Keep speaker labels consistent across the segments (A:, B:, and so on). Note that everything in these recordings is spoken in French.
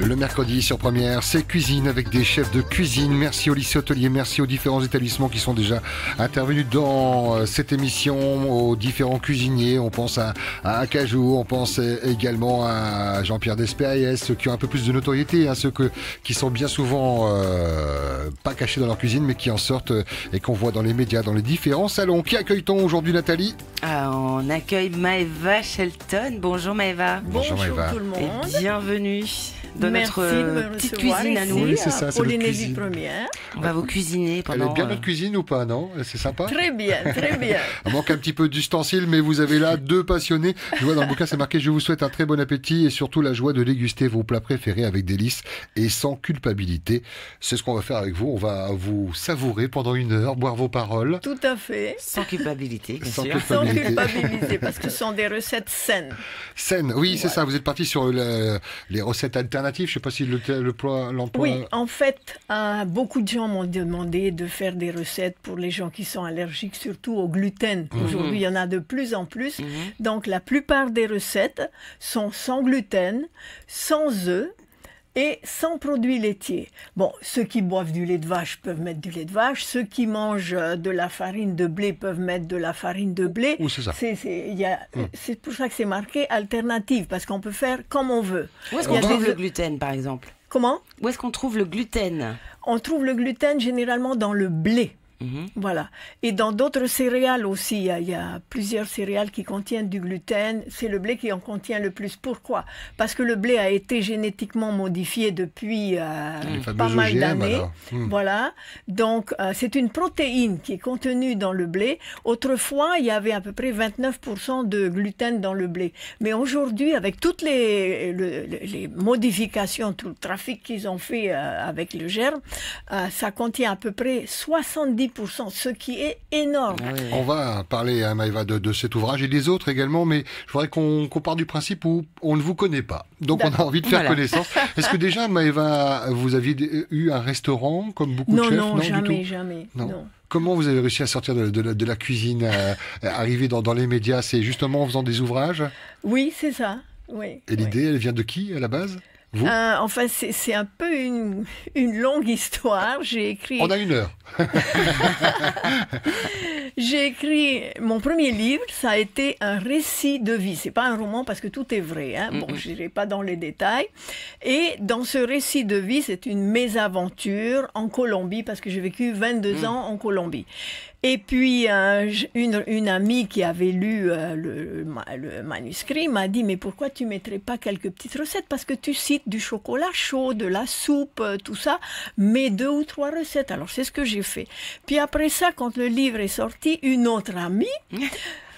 A: Le mercredi sur Première, c'est cuisine avec des chefs de cuisine. Merci au lycée hôtelier, merci aux différents établissements qui sont déjà intervenus dans cette émission, aux différents cuisiniers. On pense à Acajou, on pense également à Jean-Pierre Despériès, ceux qui ont un peu plus de notoriété, hein, ceux qui sont bien souvent pas cachés dans leur cuisine, mais qui en sortent et qu'on voit dans les médias, dans les différents salons. Qui accueille-t-on aujourd'hui, Nathalie?
B: On accueille Maëva Shelton. Bonjour Maëva.
A: Bonjour Maëva.
C: Tout le monde.
B: Et bienvenue dans notre petite cuisine à nous.
A: Oui, c'est ça, c'est
C: Polynésie première.
B: On va vous cuisiner pendant...
A: Elle est bien notre cuisine ou pas, non? C'est sympa?
C: Très bien, très bien.
A: Il manque un petit peu d'ustensiles, mais vous avez là deux passionnés. Je vois dans le bouquin, c'est marqué « Je vous souhaite un très bon appétit et surtout la joie de déguster vos plats préférés avec délice et sans culpabilité ». C'est ce qu'on va faire avec vous. On va vous savourer pendant 1 heure, boire vos paroles.
C: Tout à fait.
B: Sans culpabilité, bien
A: Sans
B: sûr.
C: Sans culpabilité, parce que ce sont des recettes saines.
A: Saine, oui, c'est ça. Vous êtes parti sur les recettes alternatives. Je ne sais pas si l'emploi...
C: Oui, en fait, beaucoup de gens m'ont demandé de faire des recettes pour les gens qui sont allergiques, surtout au gluten. Aujourd'hui, il y en a de plus en plus. Donc, la plupart des recettes sont sans gluten, sans œufs et sans produits laitiers. Bon, ceux qui boivent du lait de vache peuvent mettre du lait de vache. Ceux qui mangent de la farine de blé peuvent mettre de la farine de blé.
A: Oui, c'est ça.
C: C'est pour ça que c'est marqué alternative, parce qu'on peut faire comme on veut.
B: Où est-ce
C: Il y
B: qu'on
C: a
B: trouve
C: des-
B: le gluten, par exemple?
C: Comment?
B: Où est-ce qu'on trouve le gluten?
C: On trouve le gluten généralement dans le blé. Voilà. Et dans d'autres céréales aussi, il y a plusieurs céréales qui contiennent du gluten. C'est le blé qui en contient le plus. Pourquoi? Parce que le blé a été génétiquement modifié depuis
A: fameux
C: pas mal
A: OGM,
C: d'années.
A: alors.
C: Voilà. Donc, c'est une protéine qui est contenue dans le blé. Autrefois, il y avait à peu près 29% de gluten dans le blé. Mais aujourd'hui, avec toutes les modifications, tout le trafic qu'ils ont fait avec le germe, ça contient à peu près 70%, ce qui est énorme.
A: On va parler, hein, Maëva, de cet ouvrage et des autres également, mais je voudrais qu'on parte du principe où on ne vous connaît pas. Donc, on a envie de faire
B: Voilà.
A: connaissance. Est-ce que déjà, Maëva, vous aviez eu un restaurant, comme beaucoup de
C: Non,
A: chefs?
C: non,
A: du
C: jamais,
A: tout
C: jamais.
A: Non.
C: Non.
A: Comment vous avez réussi à sortir de la cuisine, arriver dans les médias? C'est justement en faisant des ouvrages?
C: Oui, c'est ça. Oui.
A: Et l'idée, elle vient de qui, à la base? Vous?
C: Enfin, c'est un peu une longue histoire. J'ai écrit
A: On a 1 heure.
C: mon premier livre, ça a été un récit de vie. C'est pas un roman parce que tout est vrai. Hein. Bon, je n'irai pas dans les détails. Et dans ce récit de vie, c'est une mésaventure en Colombie parce que j'ai vécu 22 ans en Colombie. Et puis, une amie qui avait lu le manuscrit m'a dit « Mais pourquoi tu mettrais pas quelques petites recettes? Parce que tu cites du chocolat chaud, de la soupe, tout ça, mais 2 ou 3 recettes. » Alors, c'est ce que j'ai fait. Puis après ça, quand le livre est sorti, une autre amie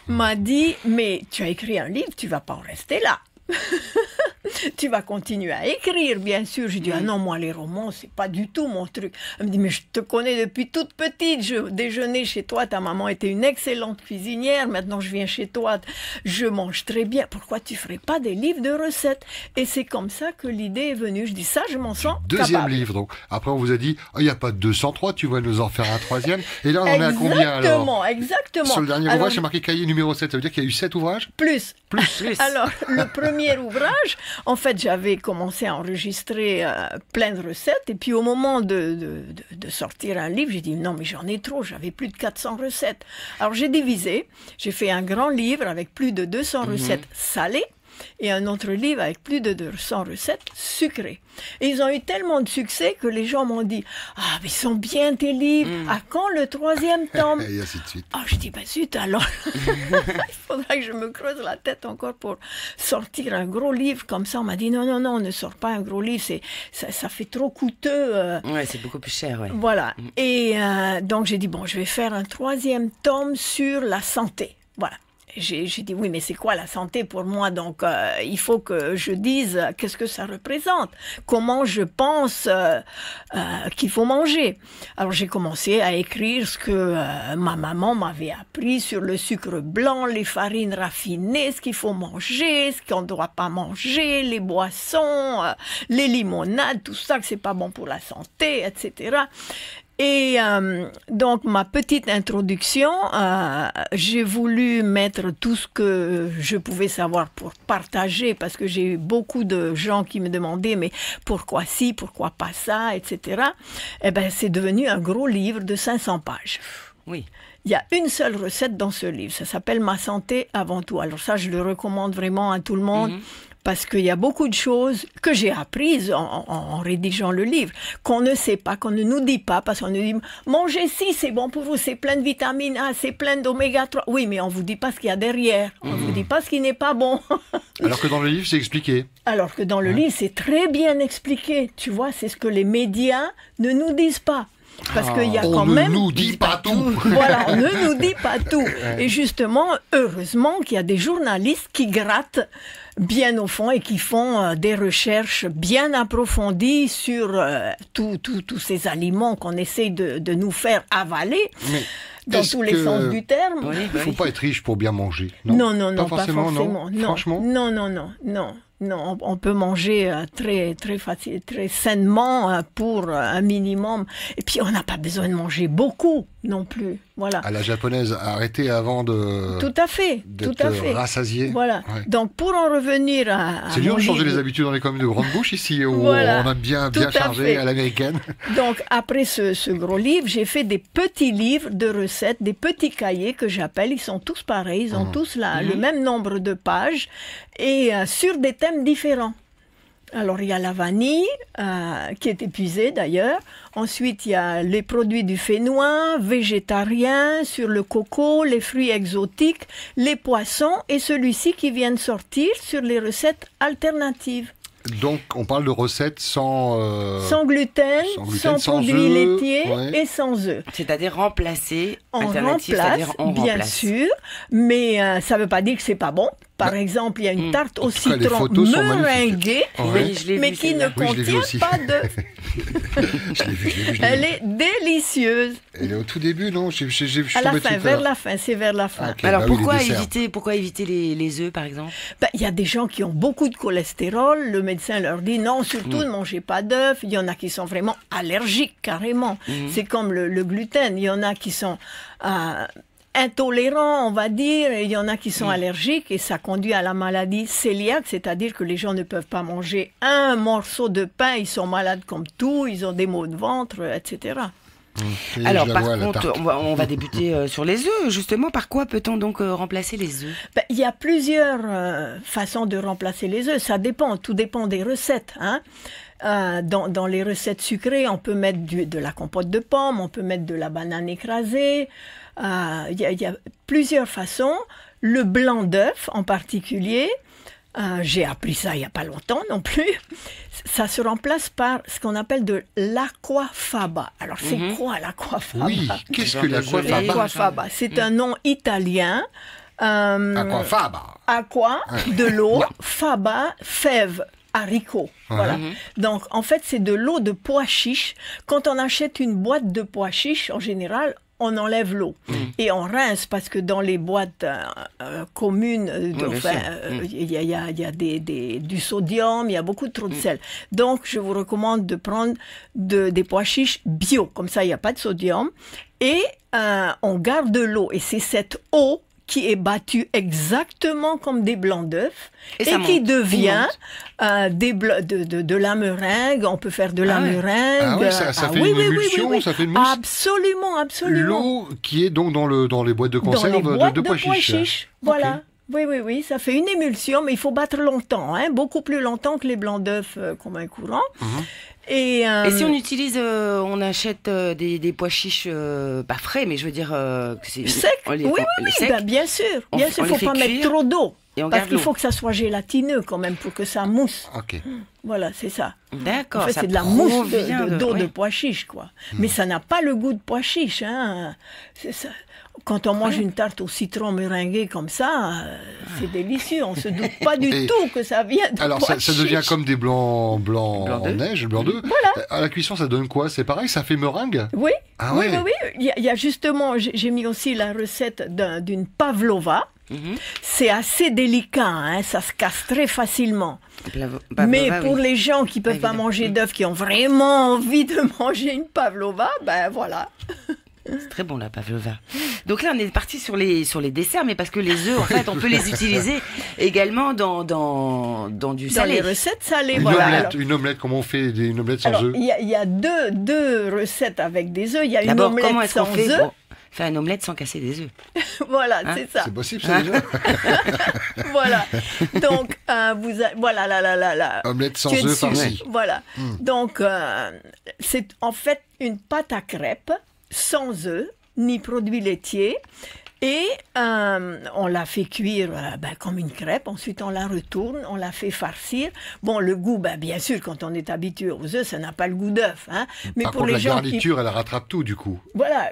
C: m'a dit « Mais tu as écrit un livre, tu vas pas en rester là. » Tu vas continuer à écrire, bien sûr. J'ai dit, ah non, moi, les romans, c'est pas du tout mon truc. Elle me dit, mais je te connais depuis toute petite. Je déjeunais chez toi. Ta maman était une excellente cuisinière. Maintenant, je viens chez toi. Je mange très bien. Pourquoi tu ferais pas des livres de recettes? Et c'est comme ça que l'idée est venue. Je dis, ça, je m'en sens
A: Deuxième
C: capable.
A: livre, donc. Après, on vous a dit, il n'y a pas de 203, tu vas nous en faire un 3e. Et là, on en est à combien, alors?
C: Exactement.
A: Sur le dernier
C: Alors,
A: ouvrage, c'est marqué cahier numéro 7. Ça veut dire qu'il y a eu 7 ouvrages?
C: Plus.
B: Plus.
C: Alors, le premier ouvrage, en fait, j'avais commencé à enregistrer plein de recettes. Et puis, au moment de sortir un livre, j'ai dit, non, mais j'en ai trop. J'avais plus de 400 recettes. Alors, j'ai divisé. J'ai fait un grand livre avec plus de 200 recettes salées et un autre livre avec plus de 200 recettes sucrées. Et ils ont eu tellement de succès que les gens m'ont dit « Ah, mais ils sont bien tes livres. À quand le 3e tome ?»
A: Et ainsi de suite.
C: Ah, je dis, ben zut, alors, il faudra que je me creuse la tête encore pour sortir un gros livre comme ça. On m'a dit, non, non, non, ne sors pas un gros livre, ça fait trop coûteux.
B: Ouais, c'est beaucoup plus cher, ouais.
C: Voilà. Et donc, j'ai dit, bon, je vais faire un 3e tome sur la santé. Voilà. J'ai dit, oui, mais c'est quoi la santé pour moi? Donc, il faut que je dise qu'est-ce que ça représente, comment je pense qu'il faut manger. Alors, j'ai commencé à écrire ce que ma maman m'avait appris sur le sucre blanc, les farines raffinées, ce qu'il faut manger, ce qu'on ne doit pas manger, les boissons, les limonades, tout ça, que c'est pas bon pour la santé, etc. Et donc, ma petite introduction, j'ai voulu mettre tout ce que je pouvais savoir pour partager, parce que j'ai eu beaucoup de gens qui me demandaient, mais pourquoi ci, pourquoi pas ça, etc. Eh bien, c'est devenu un gros livre de 500 pages.
B: Oui.
C: Il y a une seule recette dans ce livre, ça s'appelle « Ma santé avant tout ». Alors ça, je le recommande vraiment à tout le monde. Parce qu'il y a beaucoup de choses que j'ai apprises en rédigeant le livre, qu'on ne sait pas, qu'on ne nous dit pas, parce qu'on nous dit « mangez ci, c'est bon pour vous, c'est plein de vitamine A, c'est plein d'oméga 3 ». Oui, mais on ne vous dit pas ce qu'il y a derrière, on ne vous dit pas ce qui n'est pas bon.
A: Alors que dans le livre, c'est expliqué.
C: Alors que dans le livre, c'est très bien expliqué. Tu vois, c'est ce que les médias ne nous disent pas. Parce qu'il y a quand même...
A: On ne nous dit pas tout.
C: Voilà, on ne nous dit pas tout. Et justement, heureusement qu'il y a des journalistes qui grattent bien au fond et qui font des recherches bien approfondies sur tous ces aliments qu'on essaie de nous faire avaler.
A: Mais
C: dans tous les sens du terme.
B: Oui,
A: il ne faut pas être riche pour bien manger.
C: Non, pas
A: forcément.
C: Non.
A: Franchement
C: Non, on peut manger très facile, très sainement pour un minimum. Et puis, on n'a pas besoin de manger beaucoup non plus. Voilà.
A: À la japonaise, arrêtez avant de...
C: Tout à fait.
A: Rassasié.
C: Voilà. Ouais. Donc, pour en revenir à
A: c'est dur de changer les habitudes. On est quand même de grande bouche ici, où on a bien chargé à l'américaine.
C: Donc, après ce gros livre, j'ai fait des petits livres de recettes, des petits cahiers que j'appelle. Ils sont tous pareils. Ils ont tous le même nombre de pages et sur des thèmes différents. Alors, il y a la vanille, qui est épuisée d'ailleurs. Ensuite, il y a les produits du fénois, végétariens, sur le coco, les fruits exotiques, les poissons et celui-ci qui vient de sortir sur les recettes alternatives.
A: Donc, on parle de recettes sans
C: gluten, sans produits laitiers et sans œufs.
B: C'est-à-dire remplacer,
C: on remplace, sûr, mais ça ne veut pas dire que c'est pas bon. Par exemple, il y a une tarte au citron meringuée, mais qui ne contient pas d'œufs.
A: Je l'ai vu.
C: Elle est délicieuse.
A: Elle est au tout début, non?
C: À la fin, vers la fin, c'est vers la fin.
B: Okay, alors pourquoi éviter les œufs, par exemple?
C: Il y a des gens qui ont beaucoup de cholestérol. Le médecin leur dit non, surtout ne mangez pas d'œufs. Il y en a qui sont vraiment allergiques, carrément. C'est comme le gluten. Il y en a qui sont... intolérants, on va dire, et il y en a qui sont allergiques et ça conduit à la maladie cœliaque, c'est-à-dire que les gens ne peuvent pas manger un morceau de pain, ils sont malades comme tout, ils ont des maux de ventre, etc.
B: Alors par contre, on va débuter sur les œufs, justement. Par quoi peut-on donc remplacer les œufs?
C: Il y a plusieurs façons de remplacer les œufs, ça dépend, tout dépend des recettes, hein. Dans les recettes sucrées, on peut mettre de la compote de pommes, on peut mettre de la banane écrasée. Il y a plusieurs façons. Le blanc d'œuf en particulier, j'ai appris ça il n'y a pas longtemps non plus. Ça se remplace par ce qu'on appelle de l'aquafaba. Alors c'est quoi l'aquafaba?
A: Oui, qu'est-ce que l'aquafaba?
C: L'aquafaba, c'est un nom italien.
A: Aquafaba.
C: Aqua, de l'eau, faba, fève. Haricots, voilà. Donc, en fait, c'est de l'eau de pois chiches. Quand on achète une boîte de pois chiches, en général, on enlève l'eau et on rince parce que dans les boîtes communes, il y a du sodium, il y a beaucoup trop de sel. Donc, je vous recommande de prendre des pois chiches bio, comme ça, il n'y a pas de sodium. Et on garde de l'eau et c'est cette eau qui est battue exactement comme des blancs d'œufs et qui devient de la meringue. On peut faire de la meringue.
A: Ah oui, ça fait une émulsion, ça fait une mousse.
C: Absolument.
A: L'eau qui est donc dans les boîtes de conserve de pois chiches.
C: Voilà. Oui, ça fait une émulsion, mais il faut battre longtemps, beaucoup plus longtemps que les blancs d'œufs communs courants. Et
B: si on utilise, on achète des pois chiches pas frais, mais je veux dire
C: secs. Oui, bien sûr. Il ne faut pas mettre trop d'eau. Parce qu'il faut que ça soit gélatineux quand même pour que ça mousse. Voilà, c'est ça.
B: D'accord.
C: En fait, c'est de la mousse d'eau de pois chiche, quoi. Mais ça n'a pas le goût de pois chiche. C'est ça. Quand on mange une tarte au citron meringuée comme ça, c'est délicieux. On ne se doute pas du tout que ça vient de
A: alors,
C: pois
A: ça devient comme des blancs en neige, blanc d'œuf.
C: Voilà.
A: À la cuisson, ça donne quoi? C'est pareil, ça fait meringue?
C: Oui. Il y a justement, j'ai mis aussi la recette d'une pavlova. C'est assez délicat, hein, ça se casse très facilement. Mais pour les gens qui ne peuvent pas manger d'œufs, qui ont vraiment envie de manger une pavlova, ben voilà.
B: C'est très bon la pavlova. Donc là on est parti sur les desserts, mais parce que les œufs en fait on peut les utiliser également dans du salé.
C: Dans les recettes salées.
A: Une omelette, comment on fait une omelette sans œufs?
C: Il y a deux recettes avec des œufs. Il y a une omelette
B: comment est-ce qu'on
C: sans
B: fait
C: œufs.
B: Faire une omelette sans casser des œufs.
C: Voilà, c'est ça.
A: C'est possible ça déjà.
C: Voilà. Donc voilà la
A: omelette sans œufs farcie.
C: Voilà. Donc c'est en fait une pâte à crêpes sans œufs ni produits laitiers. Et on la fait cuire comme une crêpe. Ensuite, on la retourne, on la fait farcir. Bon, le goût, bien sûr, quand on est habitué aux œufs, ça n'a pas le goût d'œuf. Hein.
A: Mais pour les gens garniture, elle rattrape tout, du coup.
C: Voilà,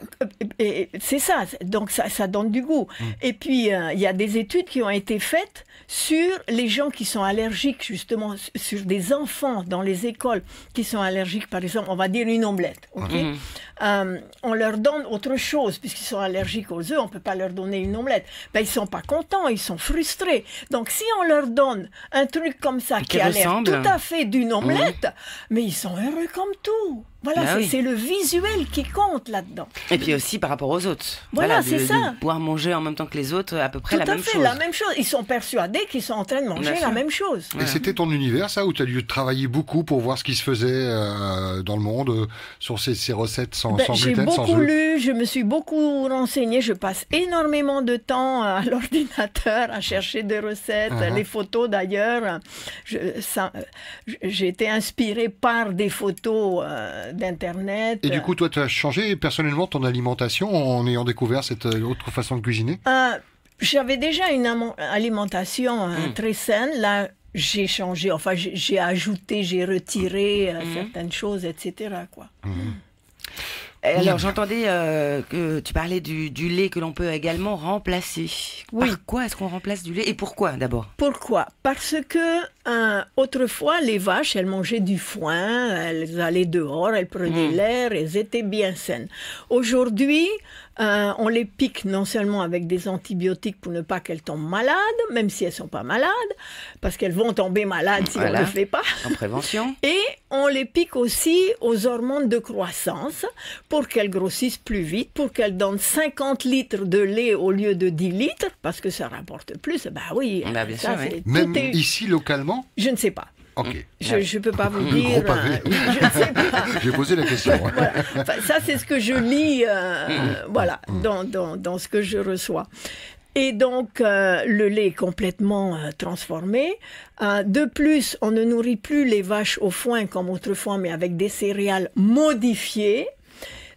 C: et c'est ça. Donc, ça donne du goût. Et puis, il y a des études qui ont été faites sur les gens qui sont allergiques, justement, sur des enfants dans les écoles qui sont allergiques, par exemple, on va dire une omelette. Okay? On leur donne autre chose, puisqu'ils sont allergiques aux œufs, on ne peut pas leur donner une omelette. Ils ne sont pas contents, ils sont frustrés. Donc si on leur donne un truc comme ça qui a l'air tout à fait d'une omelette, mais ils sont heureux comme tout. Voilà, c'est le visuel qui compte là-dedans.
B: Et puis aussi par rapport aux autres.
C: Voilà, c'est ça.
B: De pouvoir manger en même temps que les autres, à peu près la même chose.
C: Tout à fait, la même chose. Ils sont persuadés qu'ils sont en train de manger la même chose.
A: Et c'était ton univers, ça, où tu as dû travailler beaucoup pour voir ce qui se faisait dans le monde, sur ces recettes sans gluten, sans œufs?
C: J'ai beaucoup lu, je me suis beaucoup renseignée. Je passe énormément de temps à l'ordinateur à chercher des recettes, les photos d'ailleurs. J'ai été inspirée par des photos d'Internet.
A: Et du coup, toi, tu as changé personnellement ton alimentation en ayant découvert cette autre façon de cuisiner?
C: J'avais déjà une alimentation très saine. Là, j'ai changé, enfin, j'ai ajouté, j'ai retiré certaines choses, etc. Quoi.
B: Alors, j'entendais que tu parlais du lait que l'on peut également remplacer.
C: Oui.
B: Par quoi est-ce qu'on remplace du lait et pourquoi d'abord?
C: Pourquoi? Parce que autrefois, les vaches, elles mangeaient du foin, elles allaient dehors, elles prenaient l'air, elles étaient bien saines. Aujourd'hui, on les pique non seulement avec des antibiotiques pour ne pas qu'elles tombent malades, même si elles ne sont pas malades, parce qu'elles vont tomber malades si on ne le fait pas.
B: En prévention.
C: Et on les pique aussi aux hormones de croissance pour qu'elles grossissent plus vite, pour qu'elles donnent 50 litres de lait au lieu de 10 litres, parce que ça rapporte plus. Oui.
B: Bien sûr, oui.
A: Même ici, localement?
C: Je ne sais pas.
A: Okay.
C: Je ne peux pas vous dire. Je ne sais pas.
A: J'ai posé la question.
C: Voilà. Enfin, ça, c'est ce que je lis dans ce que je reçois. Et donc, le lait est complètement transformé. De plus, on ne nourrit plus les vaches au foin comme autrefois, mais avec des céréales modifiées.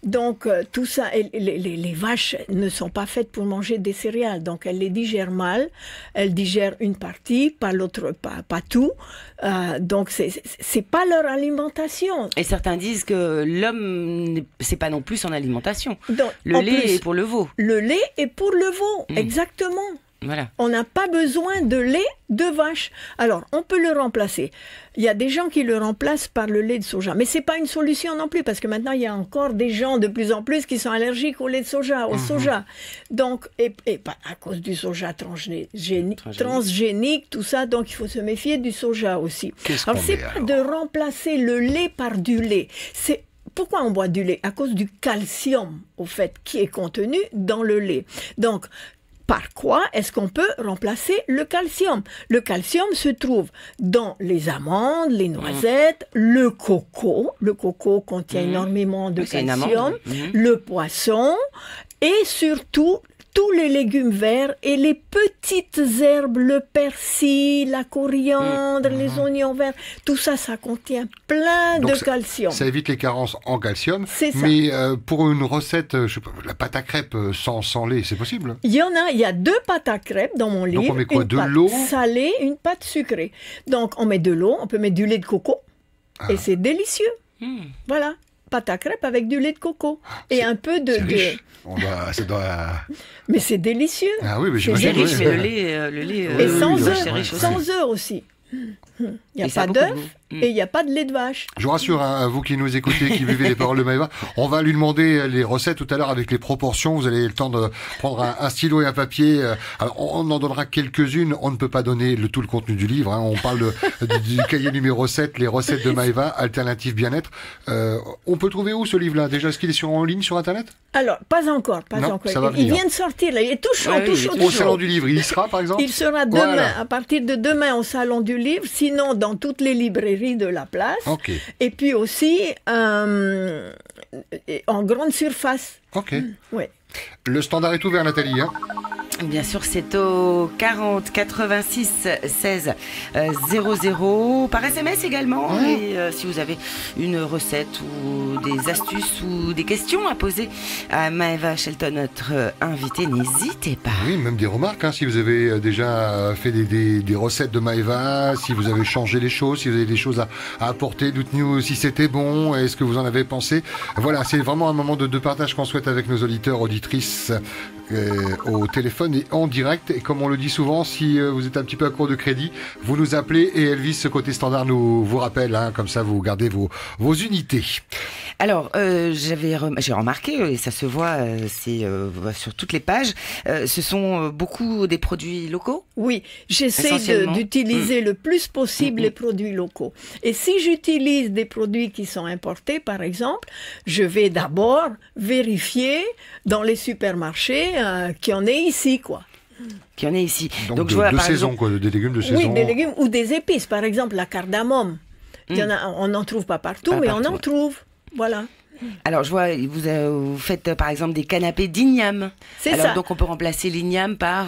C: Donc, tout ça, les vaches ne sont pas faites pour manger des céréales. Donc, elles les digèrent mal. Elles digèrent une partie, pas l'autre, pas tout. Donc, c'est pas leur alimentation.
B: Et certains disent que l'homme, c'est pas non plus son alimentation. Donc, le lait est pour le veau.
C: Le lait est pour le veau, exactement.
B: Voilà.
C: On n'a pas besoin de lait de vache. Alors, on peut le remplacer. Il y a des gens qui le remplacent par le lait de soja. Mais ce n'est pas une solution non plus, parce que maintenant, il y a encore des gens de plus en plus qui sont allergiques au lait de soja, au soja. Donc, et à cause du soja transgénique, tout ça, donc il faut se méfier du soja aussi. Alors, ce n'est pas de remplacer le lait par du lait. Pourquoi on boit du lait? À cause du calcium, au fait, qui est contenu dans le lait. Donc, par quoi est-ce qu'on peut remplacer le calcium? Le calcium se trouve dans les amandes, les noisettes, le coco. Le coco contient énormément de calcium, le poisson et surtout tous les légumes verts et les petites herbes, le persil, la coriandre, les oignons verts, tout ça, ça contient plein de calcium.
A: Ça évite les carences en calcium.
C: C'est ça.
A: Mais pour une recette, je sais pas, la pâte à crêpes sans lait, c'est possible?
C: Il y a 2 pâtes à crêpes dans mon livre.
A: Donc on met quoi?
C: Une
A: de
C: pâte
A: l'eau
C: salée, une pâte sucrée. Donc on met de l'eau, on peut mettre du lait de coco et c'est délicieux. Voilà. Pâte à crêpes avec du lait de coco et un peu de... Mais c'est délicieux.
A: Ah oui, mais
B: c'est riche, mais le lait
C: et sans œufs aussi. Il n'y a
B: Et ça
C: pas
B: beaucoup de
C: d'œuf
B: goût.
C: et il n'y a pas de lait de vache.
A: Je vous rassure, hein, vous qui nous écoutez, qui buvez les paroles de Maëva, on va lui demander les recettes tout à l'heure avec les proportions. Vous avez le temps de prendre un stylo et un papier. Alors, on en donnera quelques-unes. On ne peut pas donner tout le contenu du livre. Hein. On parle du cahier numéro 7, les recettes de Maëva, Alternative Bien-être. On peut le trouver où ce livre-là? Déjà, est-ce qu'il est en ligne sur Internet?
C: Alors, pas encore,
A: Non,
C: encore.
A: ça va
C: Il
A: venir.
C: vient de sortir, là. Il est tout chaud,
B: Ouais,
C: tout
B: oui,
C: chaud,
B: il est
C: tout
A: Au
C: chaud.
A: salon du livre, il y sera par exemple?
C: Il sera demain,
A: Voilà.
C: à partir de demain au salon du livre, sinon dans toutes les librairies de la place.
A: Ok,
C: Et puis aussi en grande surface.
A: ok.
C: Oui.
A: Le standard est ouvert, Nathalie. Hein.
B: Bien sûr, c'est au 40 86 16 00 par SMS également. Et si vous avez une recette ou des astuces ou des questions à poser à Maëva Shelton, notre invitée, n'hésitez pas.
A: Oui, même des remarques, hein, si vous avez déjà fait des recettes de Maëva, si vous avez changé les choses, si vous avez des choses à apporter, dites-nous si c'était bon, est-ce que vous en avez pensé. Voilà, c'est vraiment un moment de partage qu'on souhaite avec nos auditeurs, auditrices au téléphone et en direct. Et comme on le dit souvent, si vous êtes un petit peu à court de crédit, vous nous appelez et Elvis, ce côté standard, vous rappelle, hein, comme ça vous gardez vos unités.
B: Alors, j'ai remarqué, et ça se voit, c'est sur toutes les pages, ce sont beaucoup des produits locaux.
C: Oui, j'essaie
B: Essentiellement.
C: d'utiliser le plus possible les produits locaux. Et si j'utilise des produits qui sont importés, par exemple, je vais d'abord vérifier dans les supermarchés qu'il y en ait ici, quoi.
B: Qui en est ici.
A: Donc
B: je vois,
A: de
B: par
A: saison,
B: exemple,
A: quoi, des légumes de saison.
C: Oui, des légumes ou des épices. Par exemple, la cardamome. Il y en a, on n'en trouve pas partout,
B: Pas
C: mais
B: partout,
C: on en
B: ouais.
C: trouve. Voilà.
B: alors je vois, vous faites par exemple des canapés d'igname.
C: C'est
B: Alors,
C: ça.
B: donc on peut remplacer l'igname par...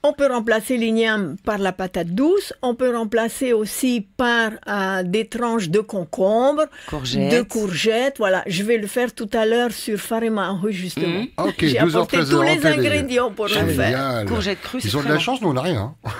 C: On peut remplacer l'igname par la patate douce. On peut remplacer aussi par des tranches de concombre,
B: Courgettes.
C: de courgettes. Voilà, je vais le faire tout à l'heure sur Farema, justement.
A: Ok,
C: J'ai
A: 12h,
C: apporté
A: 13h,
C: tous les
A: on fait des-
C: ingrédients pour le faire.
A: Génial.
B: Courgettes crues, c'est
A: Ils ont de
B: très
A: la
B: bon.
A: chance, nous on n'a rien. Hein.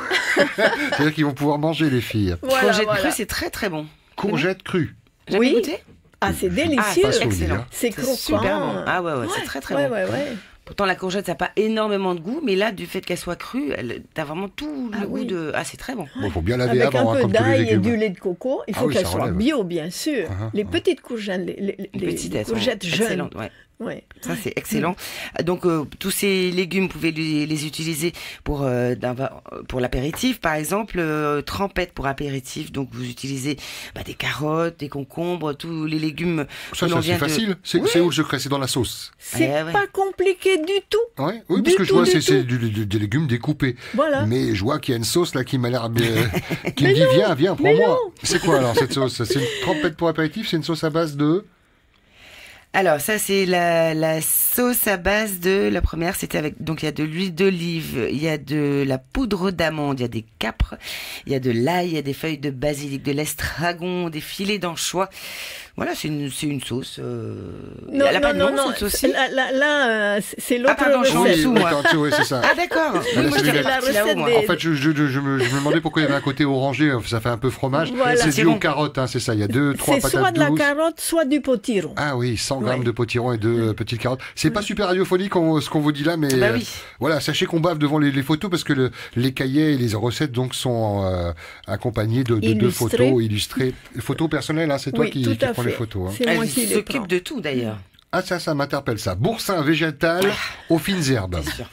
A: C'est-à-dire qu'ils vont pouvoir manger les filles.
C: Voilà,
B: courgettes
C: voilà.
B: crues, c'est très très bon.
A: Courgettes crues.
B: Jamais
C: Oui.
B: goûté?
C: Ah, c'est
B: Ah,
C: délicieux.
A: Pas
B: c'est
A: souvenir.
B: excellent.
C: C'est croquant.
B: super bon. Ah ouais, c'est très très
C: ouais,
B: bon.
C: ouais.
B: Pourtant la courgette ça n'a pas énormément de goût, mais là du fait qu'elle soit crue, t'as vraiment tout le
C: Ah
B: goût
C: oui.
B: de... Ah c'est très bon.
A: Bon, faut bien laver
C: Avec
A: avant,
C: un
A: hein,
C: peu
A: comme tous les
C: d'ail et
A: légumes.
C: du lait de coco. Il
A: Ah
C: faut
A: oui,
C: qu'elles
A: ça
C: soient
A: relève.
C: bio, bien sûr. Les petites courgettes, les
B: Petites, elles sont
C: courgettes jeunes.
B: excellentes, ouais.
C: Ouais.
B: Ça c'est excellent. Donc tous ces légumes, vous pouvez les utiliser pour l'apéritif, par exemple, trempette pour apéritif. Donc vous utilisez des carottes, des concombres, tous les légumes.
A: Ça,
B: que l'on
A: c'est
B: vient de-
A: facile. C'est
C: Oui.
A: c'est où le secret? C'est dans la sauce.
C: C'est
B: ouais.
C: pas compliqué du tout.
A: Ouais. Oui,
C: Du
A: parce que je
C: tout,
A: vois,
C: du
A: c'est
C: tout.
A: des légumes découpés.
C: Voilà.
A: Mais je vois qu'il y a une sauce là qui m'a l'air qui me
C: Mais
A: dit
C: non,
A: viens,
C: mais
A: prends-moi.
C: non.
A: C'est quoi alors cette sauce? C'est une trempette pour apéritif? C'est une sauce à base de...
B: Alors ça c'est la sauce à base de la première, c'était avec donc il y a de l'huile d'olive, il y a de la poudre d'amande, il y a des capres, il y a de l'ail, il y a des feuilles de basilic, de l'estragon, des filets d'anchois. Voilà, c'est une sauce.
C: Non,
B: elle a pas de
C: non,
B: nom,
C: non.
B: cette sauce aussi.
C: Là, c'est l'autre
B: pardon, je suis en
C: recette.
B: dessous, moi.
A: d'accord, oui, c'est ça.
B: Ah d'accord.
A: Ah,
B: Oui, moi,
A: c'est
B: je dirais
A: la
B: partie là-haut,
C: recette
B: moi.
C: des-
A: En fait, je me demandais pourquoi il y avait un côté orangé, ça fait un peu fromage.
C: Voilà.
A: C'est
B: C'est
A: dû
B: bon.
A: aux carottes, hein, c'est ça. Il y a 2-3
C: C'est
A: patates
C: soit de la
A: douces.
C: carotte, soit du potiron.
A: Ah oui, 100 grammes
C: Ouais.
A: de potiron et 2 petites carottes. C'est pas super radiophonique ce qu'on vous dit là, mais
B: Bah oui.
A: voilà, sachez qu'on bave devant les photos parce que les cahiers et les recettes donc sont accompagnés de 2
C: Illustrés.
A: photos illustrées. Photos personnelles, hein, c'est toi
C: Oui,
A: qui
C: tout à
A: prends les
C: fait.
A: photos. Hein.
C: C'est moi
B: Elle
C: qui les prends.
B: s'occupe de tout d'ailleurs.
A: Ah ça m'interpelle ça. Boursin végétal aux fines herbes.
B: C'est sûr.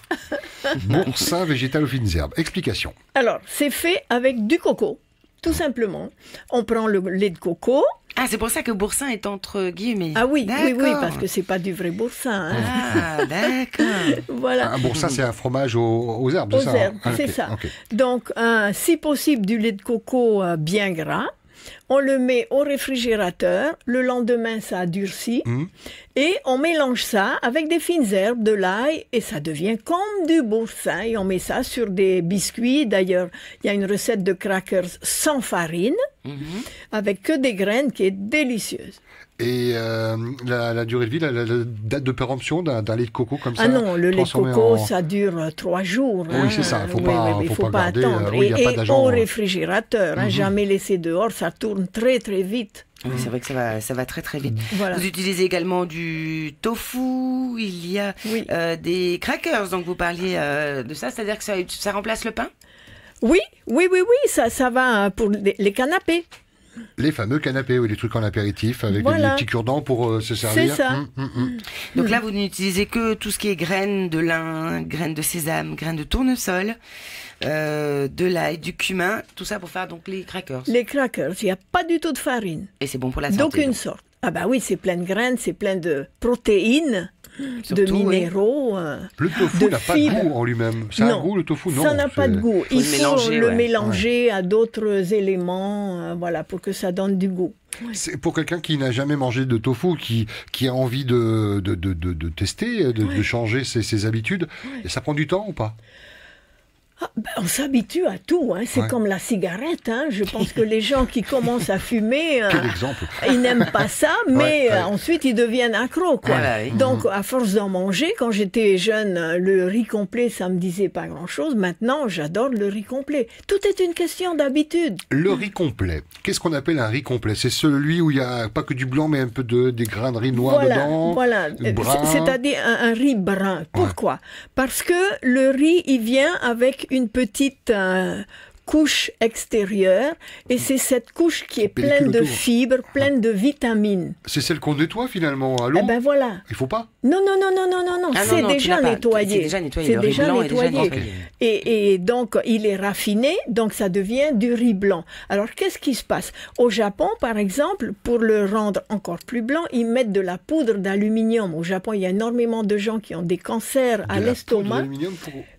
A: Boursin végétal aux fines herbes. Explication.
C: Alors, c'est fait avec du coco, tout simplement. On prend le lait de coco.
B: Ah c'est pour ça que boursin est entre guillemets.
C: Ah oui, oui, oui,
B: D'accord.
C: parce que c'est pas du vrai boursin. hein.
B: Ah d'accord.
C: Voilà.
A: Un boursin, c'est un fromage aux herbes,
C: Aux
A: c'est ça?
C: herbes,
A: Ah,
C: c'est
A: ok,
C: ça.
A: ok.
C: Donc, si possible, du lait de coco bien gras. On le met au réfrigérateur. Le lendemain, ça durcit. Et on mélange ça avec des fines herbes, de l'ail, et ça devient comme du boursin. Et on met ça sur des biscuits. D'ailleurs, il y a une recette de crackers sans farine, avec que des graines, qui est délicieuse.
A: Et la durée de vie, la date de péremption d'un lait de coco comme ça?
C: Ah non, le lait de
A: transformé
C: coco,
A: en-
C: ça dure 3 jours.
A: Oui, c'est ça, faut
C: Oui,
A: pas-
C: oui,
A: faut
C: faut
A: pas
C: pas
A: garder,
C: attendre.
A: oui, y a pas
C: Et
A: d'agent,
C: au
A: hein.
C: réfrigérateur, jamais laisser dehors, ça tourne très très vite.
B: Oui, c'est vrai que ça va très très vite.
C: Voilà.
B: Vous utilisez également du tofu, il y a
C: Oui.
B: des crackers, donc vous parliez de ça, c'est-à-dire que ça remplace le pain?
C: Oui, ça va pour les canapés.
A: Les fameux canapés, ou les trucs en apéritif, avec
C: Voilà.
A: des petits cure-dents pour se servir.
C: C'est ça.
B: Donc là, vous n'utilisez que tout ce qui est graines de lin, graines de sésame, graines de tournesol, de l'ail, du cumin, tout ça pour faire donc les crackers.
C: Les crackers, il n'y a pas du tout de farine.
B: Et c'est bon pour la santé.
C: D'aucune
B: donc.
C: sorte. Ah bah oui, c'est plein de graines, c'est plein de protéines, de
B: Surtout, oui.
C: minéraux.
A: Le tofu
C: de
A: n'a pas de
C: fibres.
A: goût en lui-même. Ça a un goût, le tofu? Non.
C: Ça n'a pas de goût.
B: le
C: Il faut
B: mélanger,
C: le
B: ouais.
C: mélanger à d'autres éléments, voilà, pour que ça donne du goût.
A: C'est pour quelqu'un qui n'a jamais mangé de tofu, qui a envie de tester, de changer ses habitudes. Et ça prend du temps ou pas?
C: Ah, ben, on s'habitue à tout, hein. C'est
A: Ouais.
C: comme la cigarette. Hein. Je pense que les gens qui commencent à fumer,
A: Quel exemple?
C: ils n'aiment pas ça, mais
A: ouais.
C: Ensuite ils deviennent accros. Quoi.
B: Voilà, oui.
C: Donc à force d'en manger, quand j'étais jeune, le riz complet, ça me disait pas grand-chose. Maintenant, j'adore le riz complet. Tout est une question d'habitude.
A: Le riz complet. Qu'est-ce qu'on appelle un riz complet? C'est celui où il n'y a pas que du blanc, mais un peu des grains de riz noir dedans.
C: Voilà,
A: brun.
C: c'est-à-dire un riz brun. Pourquoi? Parce que le riz, il vient avec une petite couche extérieure, et c'est cette couche qui est pleine de
A: pellicule autour.
C: fibres, pleine de vitamines.
A: C'est celle qu'on nettoie finalement à l'eau.
C: Eh ben voilà.
A: Il faut pas?
C: Non,
B: Ah
C: c'est
B: non, tu
C: déjà
B: l'as pas.
C: nettoyé.
B: C'est déjà nettoyé.
C: C'est
B: Le riz
C: déjà
B: blanc est déjà
C: nettoyé.
B: nettoyé.
C: Et donc, il est raffiné, donc ça devient du riz blanc. Alors, qu'est-ce qui se passe? Au Japon, par exemple, pour le rendre encore plus blanc, ils mettent de la poudre d'aluminium. Au Japon, il y a énormément de gens qui ont des cancers à
A: De la poudre
C: l'estomac
A: d'aluminium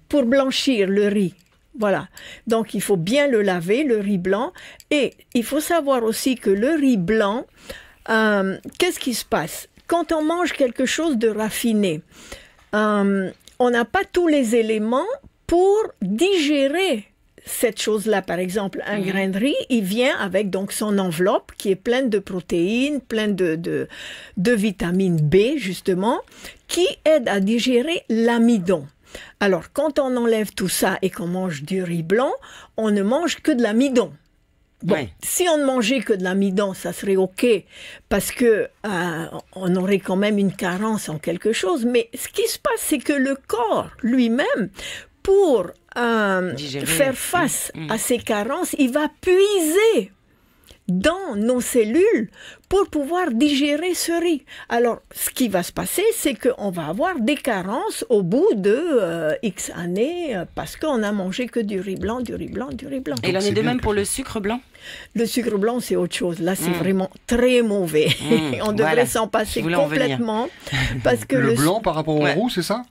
C: pour blanchir le riz. Voilà. Donc, il faut bien le laver, le riz blanc. Et il faut savoir aussi que le riz blanc, qu'est-ce qui se passe? Quand on mange quelque chose de raffiné, on n'a pas tous les éléments pour digérer cette chose-là. Par exemple, un grain de riz, il vient avec donc son enveloppe qui est pleine de protéines, pleine de vitamine B, justement, qui aide à digérer l'amidon. Alors, quand on enlève tout ça et qu'on mange du riz blanc, on ne mange que de l'amidon. Bon,
B: Ouais.
C: si on ne mangeait que de l'amidon, ça serait OK, parce que on aurait quand même une carence en quelque chose. Mais ce qui se passe, c'est que le corps lui-même, pour
B: Digérer.
C: faire face à ces carences, il va puiser dans nos cellules pour pouvoir digérer ce riz. Alors, ce qui va se passer, c'est qu'on va avoir des carences au bout de X années parce qu'on a mangé que du riz blanc, du riz blanc, du riz blanc.
B: Et il en
A: c'est
B: est de
A: bien
B: même
A: que
B: pour
A: ça.
B: le sucre blanc?
C: Le sucre blanc, c'est autre chose. Là, c'est vraiment très mauvais. On devrait
B: voilà.
C: s'en passer
B: Je voulais en venir.
C: complètement. Parce que
A: Le blanc par rapport au
B: Ouais.
A: roux, c'est ça?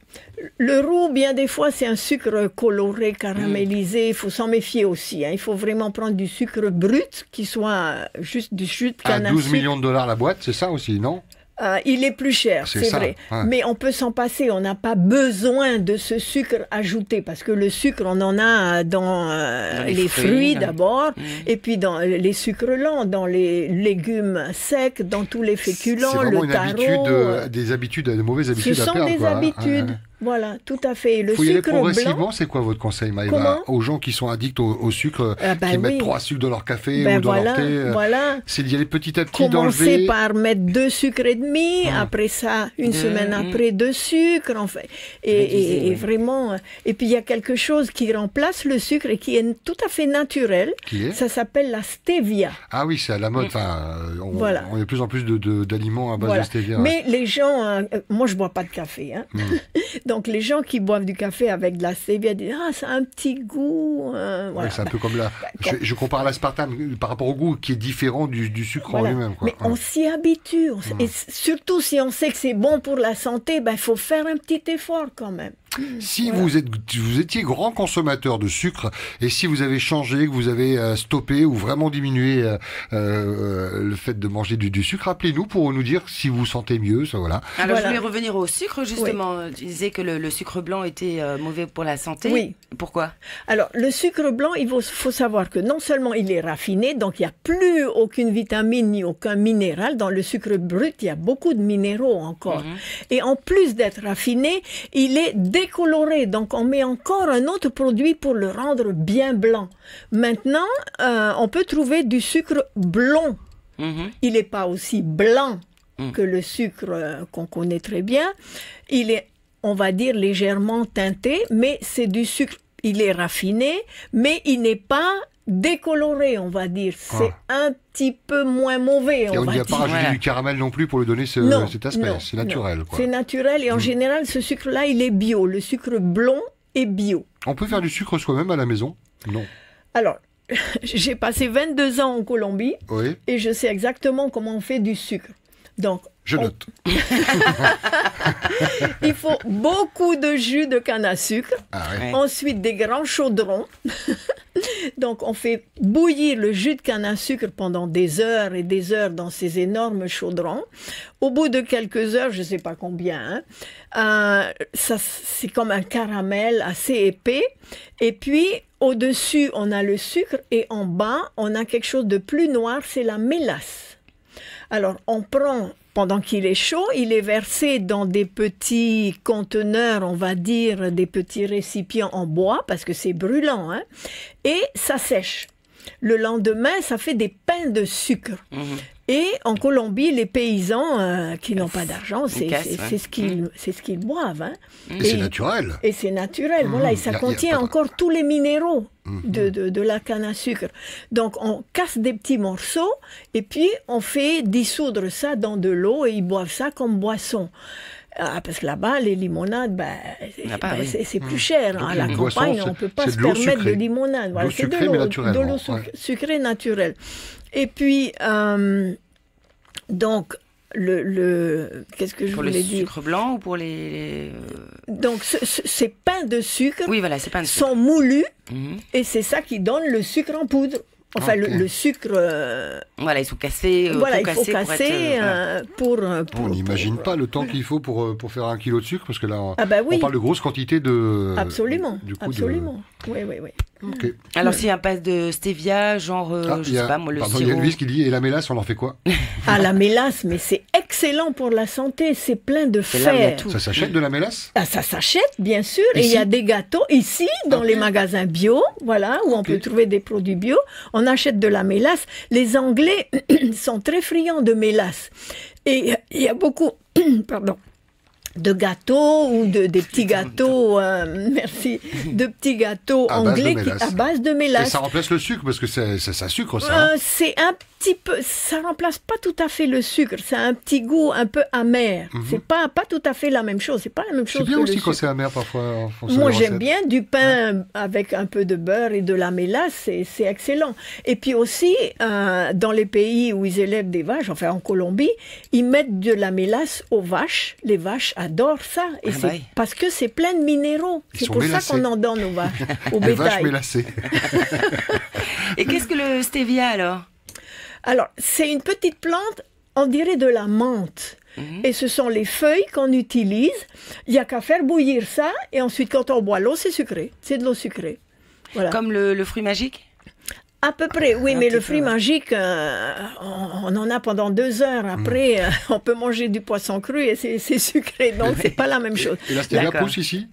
C: le roux, bien des fois, c'est un sucre coloré, caramélisé. Il faut s'en méfier aussi. Hein. Il faut vraiment prendre du sucre brut, qui soit juste du jus de
A: À
C: canne à
A: 12
C: sucre.
A: millions de dollars la boîte, c'est ça aussi, non?
C: Il est plus cher,
A: C'est
C: c'est
A: ça,
C: vrai.
A: ouais.
C: Mais on peut s'en passer. On n'a pas besoin de ce sucre ajouté parce que le sucre, on en a dans
B: les
C: les
B: fruits,
C: fruits
B: là.
C: d'abord, et puis dans les sucres lents, dans les légumes secs, dans tous les
A: C'est
C: féculents,
A: vraiment
C: le
A: une
C: taro.
A: habitude, des habitudes, de mauvaises
C: Ce
A: habitudes à
C: sont
A: perdre.
C: des
A: quoi, hein.
C: habitudes.
A: Ouais.
C: Voilà, tout à fait. Le
A: Faut y aller
C: sucre
A: progressivement,
C: blanc.
A: c'est quoi votre conseil, Maëva?
C: Comment?
A: Aux gens qui sont addicts au sucre,
C: Ah bah
A: qui mettent
C: oui.
A: 3 sucres dans leur café
C: Ben
A: ou dans
C: voilà,
A: leur thé,
C: voilà.
A: c'est d'y aller petit à petit,
C: Commencer
A: d'enlever.
C: par mettre 2 sucres et demi, après ça, une
B: Deux,
C: semaine après 2 sucres, en fait.
B: Réduisez,
C: Et
B: oui.
C: vraiment, et puis il y a quelque chose qui remplace le sucre et qui est tout à fait naturel.
A: Qui est?
C: Ça s'appelle la stevia.
A: Ah oui, c'est à la mode. Enfin,
C: Voilà.
A: on a de plus en plus d'aliments à base
C: Voilà.
A: de stevia.
C: Mais les gens, moi je bois pas de café, hein. Donc les gens qui boivent du café avec de la stevia disent ah ça a un petit goût.
A: Ouais,
C: Voilà.
A: c'est un peu comme là. Je compare l'aspartame par rapport au goût qui est différent du sucre en
C: Voilà.
A: lui-même. Quoi.
C: Mais on s'y habitue. Et surtout si on sait que c'est bon pour la santé, ben il faut faire un petit effort quand même.
A: Si vous étiez grand consommateur de sucre et si vous avez changé, que vous avez stoppé ou vraiment diminué le fait de manger du sucre, appelez-nous pour nous dire si vous vous sentez mieux. Ça, voilà.
B: Alors,
C: Voilà.
B: je voulais revenir au sucre, justement. Tu disais que le sucre blanc était mauvais pour la santé.
C: Oui.
B: Pourquoi?
C: Alors, le sucre blanc, il faut savoir que non seulement il est raffiné, donc il n'y a plus aucune vitamine ni aucun minéral. Dans le sucre brut, il y a beaucoup de minéraux encore. Et en plus d'être raffiné, il est décoloré. Donc, on met encore un autre produit pour le rendre bien blanc. Maintenant, on peut trouver du sucre blond. Il n'est pas aussi blanc que le sucre qu'on connaît très bien. Il est, on va dire, légèrement teinté, mais c'est du sucre. il est raffiné, mais il n'est pas décoloré, on va dire. C'est un petit peu moins mauvais,
A: Et on n'y a pas rajouté du caramel non plus pour lui donner cet aspect. C'est naturel.
C: C'est naturel et en général, ce sucre-là, il est bio. Le sucre blond est bio.
A: On peut faire du sucre soi-même à la maison? Non.
C: Alors, j'ai passé 22 ans en Colombie et je sais exactement comment on fait du sucre. Donc,
A: je note.
C: Il faut beaucoup de jus de canne à sucre. Ensuite, des grands chaudrons. Donc, on fait bouillir le jus de canne à sucre pendant des heures et des heures dans ces énormes chaudrons. Au bout de quelques heures, je ne sais pas combien, c'est comme un caramel assez épais. Et puis, au-dessus, on a le sucre et en bas, on a quelque chose de plus noir, c'est la mélasse. Alors, on prend, pendant qu'il est chaud, il est versé dans des petits conteneurs, on va dire, des petits récipients en bois, parce que c'est brûlant, hein, et ça sèche. Le lendemain, ça fait des pains de sucre. Et en Colombie, les paysans qui n'ont pas d'argent, c'est ce qu'ils boivent. Hein.
A: Et c'est naturel.
C: Et c'est naturel, voilà. Et ça contient encore tous les minéraux de la canne à sucre. Donc, on casse des petits morceaux et puis on fait dissoudre ça dans de l'eau et ils boivent ça comme boisson. Parce que là-bas, les limonades, c'est plus cher. Hein. À la campagne, on ne peut pas se permettre de limonade. Voilà, c'est de l'eau sucrée naturelle. Et puis, donc, qu'est-ce que je voulais dire?
B: Pour le sucre blanc ou pour les...
C: Donc, ces pains de sucre sont moulus et c'est ça qui donne le sucre en poudre. Enfin, le sucre...
B: Voilà, il faut casser.
C: Il faut casser pour
A: on n'imagine pas le temps qu'il faut pour faire 1 kilo de sucre, parce que là, on parle de grosses quantités de...
C: Absolument, absolument. Oui.
A: Okay.
B: Alors, s'il y a un passe de stevia, genre, je sais pas, moi, le sirop...
A: Il y a Louise qui dit, et la mélasse, on en fait quoi?
C: La mélasse, mais c'est excellent pour la santé, c'est plein de fer.
A: Ça s'achète de la mélasse?
C: Ça s'achète, bien sûr, et il y a des gâteaux ici, dans les magasins bio, voilà, où on peut trouver des produits bio. On achète de la mélasse. Les Anglais sont très friands de mélasse. Et il y a beaucoup... Pardon. De gâteaux ou des petits gâteaux, merci, de petits gâteaux anglais à base de mélasse.
A: Et ça remplace le sucre, parce que ça sucre, ça.
C: C'est un petit peu, ça remplace pas tout à fait le sucre, ça a un petit goût un peu amer. C'est pas tout à fait la même chose, c'est pas la même chose que le sucre.
A: C'est bien aussi quand c'est amer parfois.
C: Moi j'aime bien du pain avec un peu de beurre et de la mélasse, c'est excellent. Et puis aussi, dans les pays où ils élèvent des vaches, enfin en Colombie, ils mettent de la mélasse aux vaches, les vaches adore ça, et parce que c'est plein de minéraux. C'est pour ça qu'on en donne aux vaches, au bétail. Les
A: vaches mélassées.
B: Et qu'est-ce que le stevia alors?
C: Alors, c'est une petite plante, on dirait de la menthe. Et ce sont les feuilles qu'on utilise. Il n'y a qu'à faire bouillir ça, et ensuite quand on boit l'eau, c'est sucré. C'est de l'eau sucrée. Voilà.
B: Comme le fruit magique?
C: À peu près, oui, mais le fruit magique, on en a pendant 2 heures. Après, on peut manger du poisson cru et c'est sucré, donc c'est pas la même chose.
A: Et la stevia pousse ici?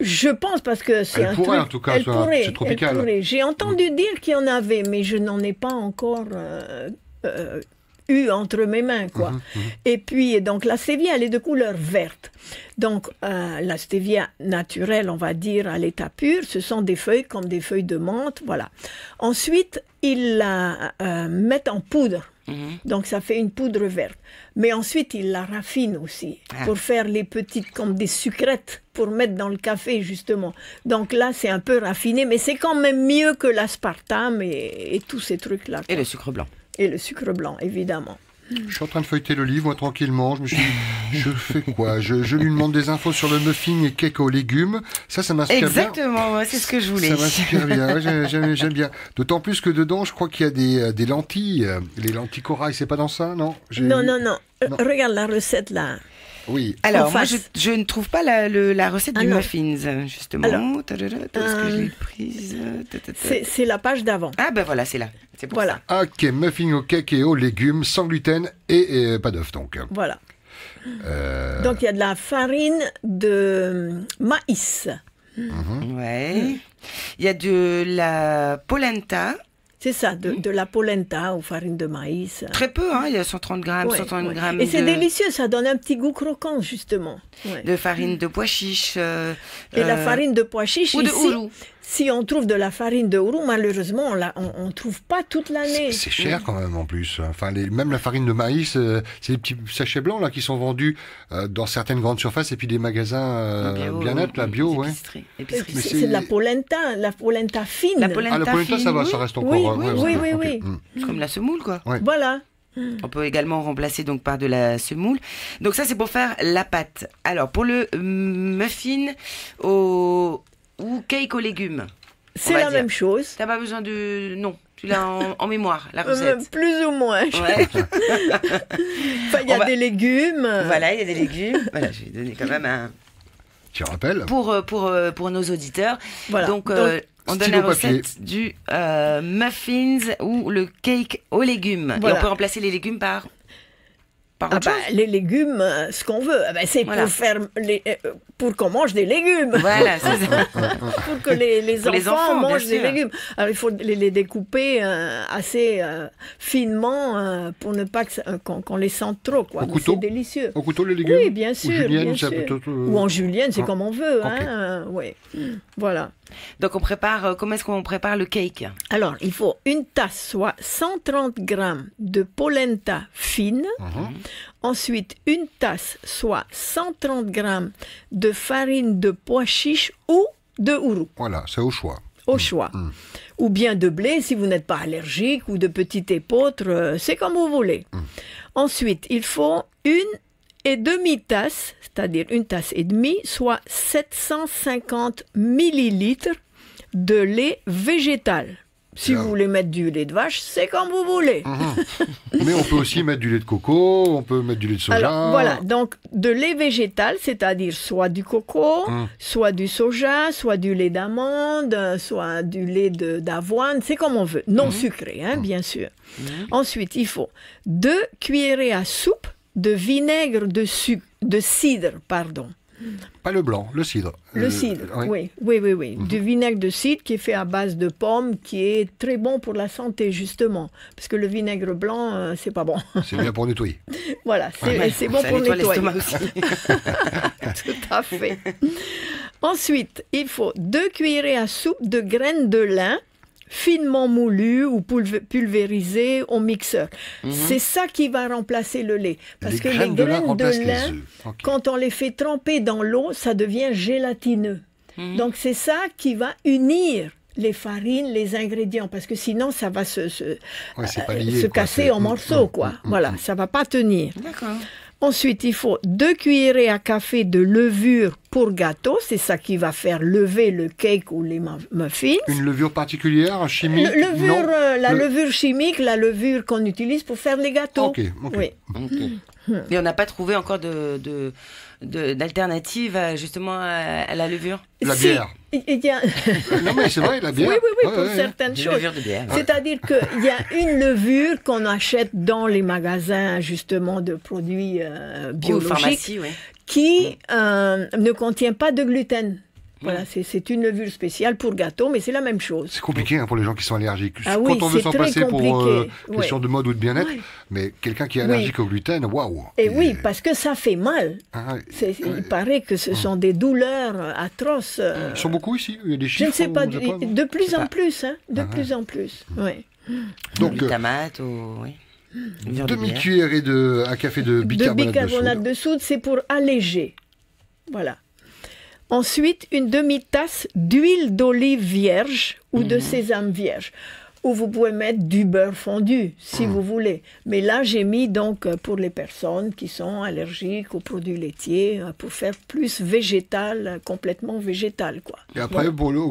C: Je pense, parce que c'est un truc...
A: en tout cas, c'est tropical.
C: J'ai entendu dire qu'il y en avait, mais je n'en ai pas encore eu entre mes mains, quoi. Et puis, donc, la stevia, elle est de couleur verte. Donc, la stevia naturelle, on va dire, à l'état pur, ce sont des feuilles comme des feuilles de menthe, voilà. Ensuite, ils la mettent en poudre. Donc, ça fait une poudre verte. Mais ensuite, ils la raffinent aussi pour faire les petites, comme des sucrètes, pour mettre dans le café, justement. Donc là, c'est un peu raffiné, mais c'est quand même mieux que l'aspartame et tous ces trucs-là.
B: Et le sucre blanc.
C: Et le sucre blanc, évidemment.
A: Je suis en train de feuilleter le livre, moi, tranquillement. Je me suis dit, je fais quoi? Je lui demande des infos sur le muffin et cake aux légumes. Ça m'inspire bien.
B: Exactement, c'est ce que je voulais.
A: Ça m'inspire bien, j'aime bien. D'autant plus que dedans, je crois qu'il y a des lentilles. Les lentilles corail, c'est pas dans ça, non?
C: Non. Regarde la recette, là.
A: Oui.
B: Alors, moi, je ne trouve pas la recette du muffins, justement.
C: Alors,
B: est-ce que je l'ai prise?
C: C'est la page d'avant.
B: Ah, ben voilà, c'est là. C'est pour ça.
A: Ok, muffin au cake et aux légumes, sans gluten et pas d'œuf, donc.
C: Voilà. Donc, il y a de la farine de maïs.
B: Ouais. Il y a de la polenta.
C: C'est ça, de la polenta ou farine de maïs.
B: Très peu, hein, il y a 130 grammes, 130 grammes.
C: Et c'est délicieux, ça donne un petit goût croquant, justement.
B: De farine de pois chiche.
C: Et la farine de pois chiche,
B: ou
C: ici,
B: de houlou.
C: si on trouve de la farine de Ouro, malheureusement, on trouve pas toute l'année.
A: C'est cher quand même en plus. Enfin, même la farine de maïs, c'est des petits sachets blancs là qui sont vendus dans certaines grandes surfaces et puis des magasins bien-être, la bio, ouais.
C: Épicerie. C'est de la polenta fine.
B: La polenta,
A: la polenta,
B: fine,
A: ça va,
B: oui.
A: ça reste encore.
C: Oui.
B: Comme la semoule, quoi.
A: Ouais.
C: Voilà.
B: On peut également remplacer donc par de la semoule. Donc ça, c'est pour faire la pâte. Alors, pour le muffin ou cake aux légumes,
C: c'est la même chose.
B: T'as pas besoin de... Non, tu l'as en mémoire, la recette.
C: Plus ou moins.
B: Ouais.
C: Enfin, il y a des légumes.
B: Voilà, il y a des légumes. Voilà, je vais donner quand même un...
A: Tu rappelles
B: pour nos auditeurs.
C: Voilà.
B: Donc on donne la recette du muffins ou le cake aux légumes.
C: Voilà.
B: Et on peut remplacer les légumes par autre chose.
C: Les légumes, ce qu'on veut. C'est pour faire pour qu'on mange des légumes.
B: Voilà, c'est ça.
C: Pour que les enfants mangent des légumes. Alors il faut les découper assez finement pour ne pas qu'on les sente trop. Quoi.
A: Au couteau.
C: C'est délicieux.
A: Au couteau les légumes.
C: Oui, bien sûr.
A: Ou julienne,
C: bien sûr. Ou en julienne, c'est comme on veut.
A: Okay.
C: Oui. Voilà.
B: Donc on prépare. Comment est-ce qu'on prépare le cake?
C: Alors il faut une tasse, soit 130 grammes de polenta fine. Ensuite, une tasse, soit 130 grammes de farine de pois chiche ou de Ouro.
A: Voilà, c'est au choix.
C: Au choix. Ou bien de blé, si vous n'êtes pas allergique, ou de petit épeautre, c'est comme vous voulez. Ensuite, il faut 1,5 tasse, c'est-à-dire 1,5 tasses, soit 750 millilitres de lait végétal. Si vous voulez mettre du lait de vache, c'est comme vous voulez.
A: Mais on peut aussi mettre du lait de coco, on peut mettre du lait de soja.
C: Alors voilà, donc de lait végétal, c'est-à-dire soit du coco, soit du soja, soit du lait d'amande, soit du lait d'avoine, c'est comme on veut. Non sucré, bien sûr. Ensuite, il faut 2 cuillerées à soupe de vinaigre de cidre, pardon.
A: Pas le blanc, le cidre.
C: Le cidre, oui. Du vinaigre de cidre qui est fait à base de pommes, qui est très bon pour la santé, justement. Parce que le vinaigre blanc, c'est pas bon.
A: C'est bien pour nettoyer.
C: Voilà, c'est bon pour nettoyer.
B: Aussi.
C: Tout à fait. Ensuite, il faut 2 cuillerées à soupe de graines de lin, finement moulues ou pulvérisées au mixeur. C'est ça qui va remplacer le lait. Parce que les graines de lin, quand on les fait tremper dans l'eau, ça devient gélatineux. Donc c'est ça qui va unir les farines, les ingrédients, parce que sinon ça va se casser en morceaux, quoi. Voilà, ça va pas tenir.
B: D'accord.
C: Ensuite, il faut 2 cuillerées à café de levure pour gâteau. C'est ça qui va faire lever le cake ou les muffins.
A: Une levure particulière, chimique?
C: Levure chimique, la levure qu'on utilise pour faire les gâteaux.
A: Ok.
C: Oui.
B: Et on n'a pas trouvé encore d'alternative justement à la levure?
A: La bière. Non mais c'est vrai, la bière.
C: Oui, pour certaines choses.
B: Levure de bière.
C: C'est-à-dire qu'il y a une levure qu'on achète dans les magasins justement de produits biologiques
B: pharmacie,
C: qui ne contient pas de gluten. Voilà, c'est une levure spéciale pour gâteau, mais c'est la même chose.
A: C'est compliqué pour les gens qui sont allergiques.
C: Ah
A: quand on veut s'en passer
C: compliqué.
A: pour question de mode ou de bien-être, mais quelqu'un qui est allergique au gluten, waouh.
C: Et oui, parce que ça fait mal. Il paraît que ce sont des douleurs atroces.
A: Ils sont beaucoup ici? Il y a des chiffres?
C: Je ne sais pas, de plus en plus, plus en plus. Oui.
B: Donc, tomate ou...
A: Demi-cuillerée à café de bicarbonate
C: de soude, c'est pour alléger. Voilà. Ensuite, une demi-tasse d'huile d'olive vierge ou de sésame vierge. Ou vous pouvez mettre du beurre fondu, si vous voulez. Mais là, j'ai mis donc pour les personnes qui sont allergiques aux produits laitiers, pour faire plus végétal, complètement végétal, quoi.
A: Et après,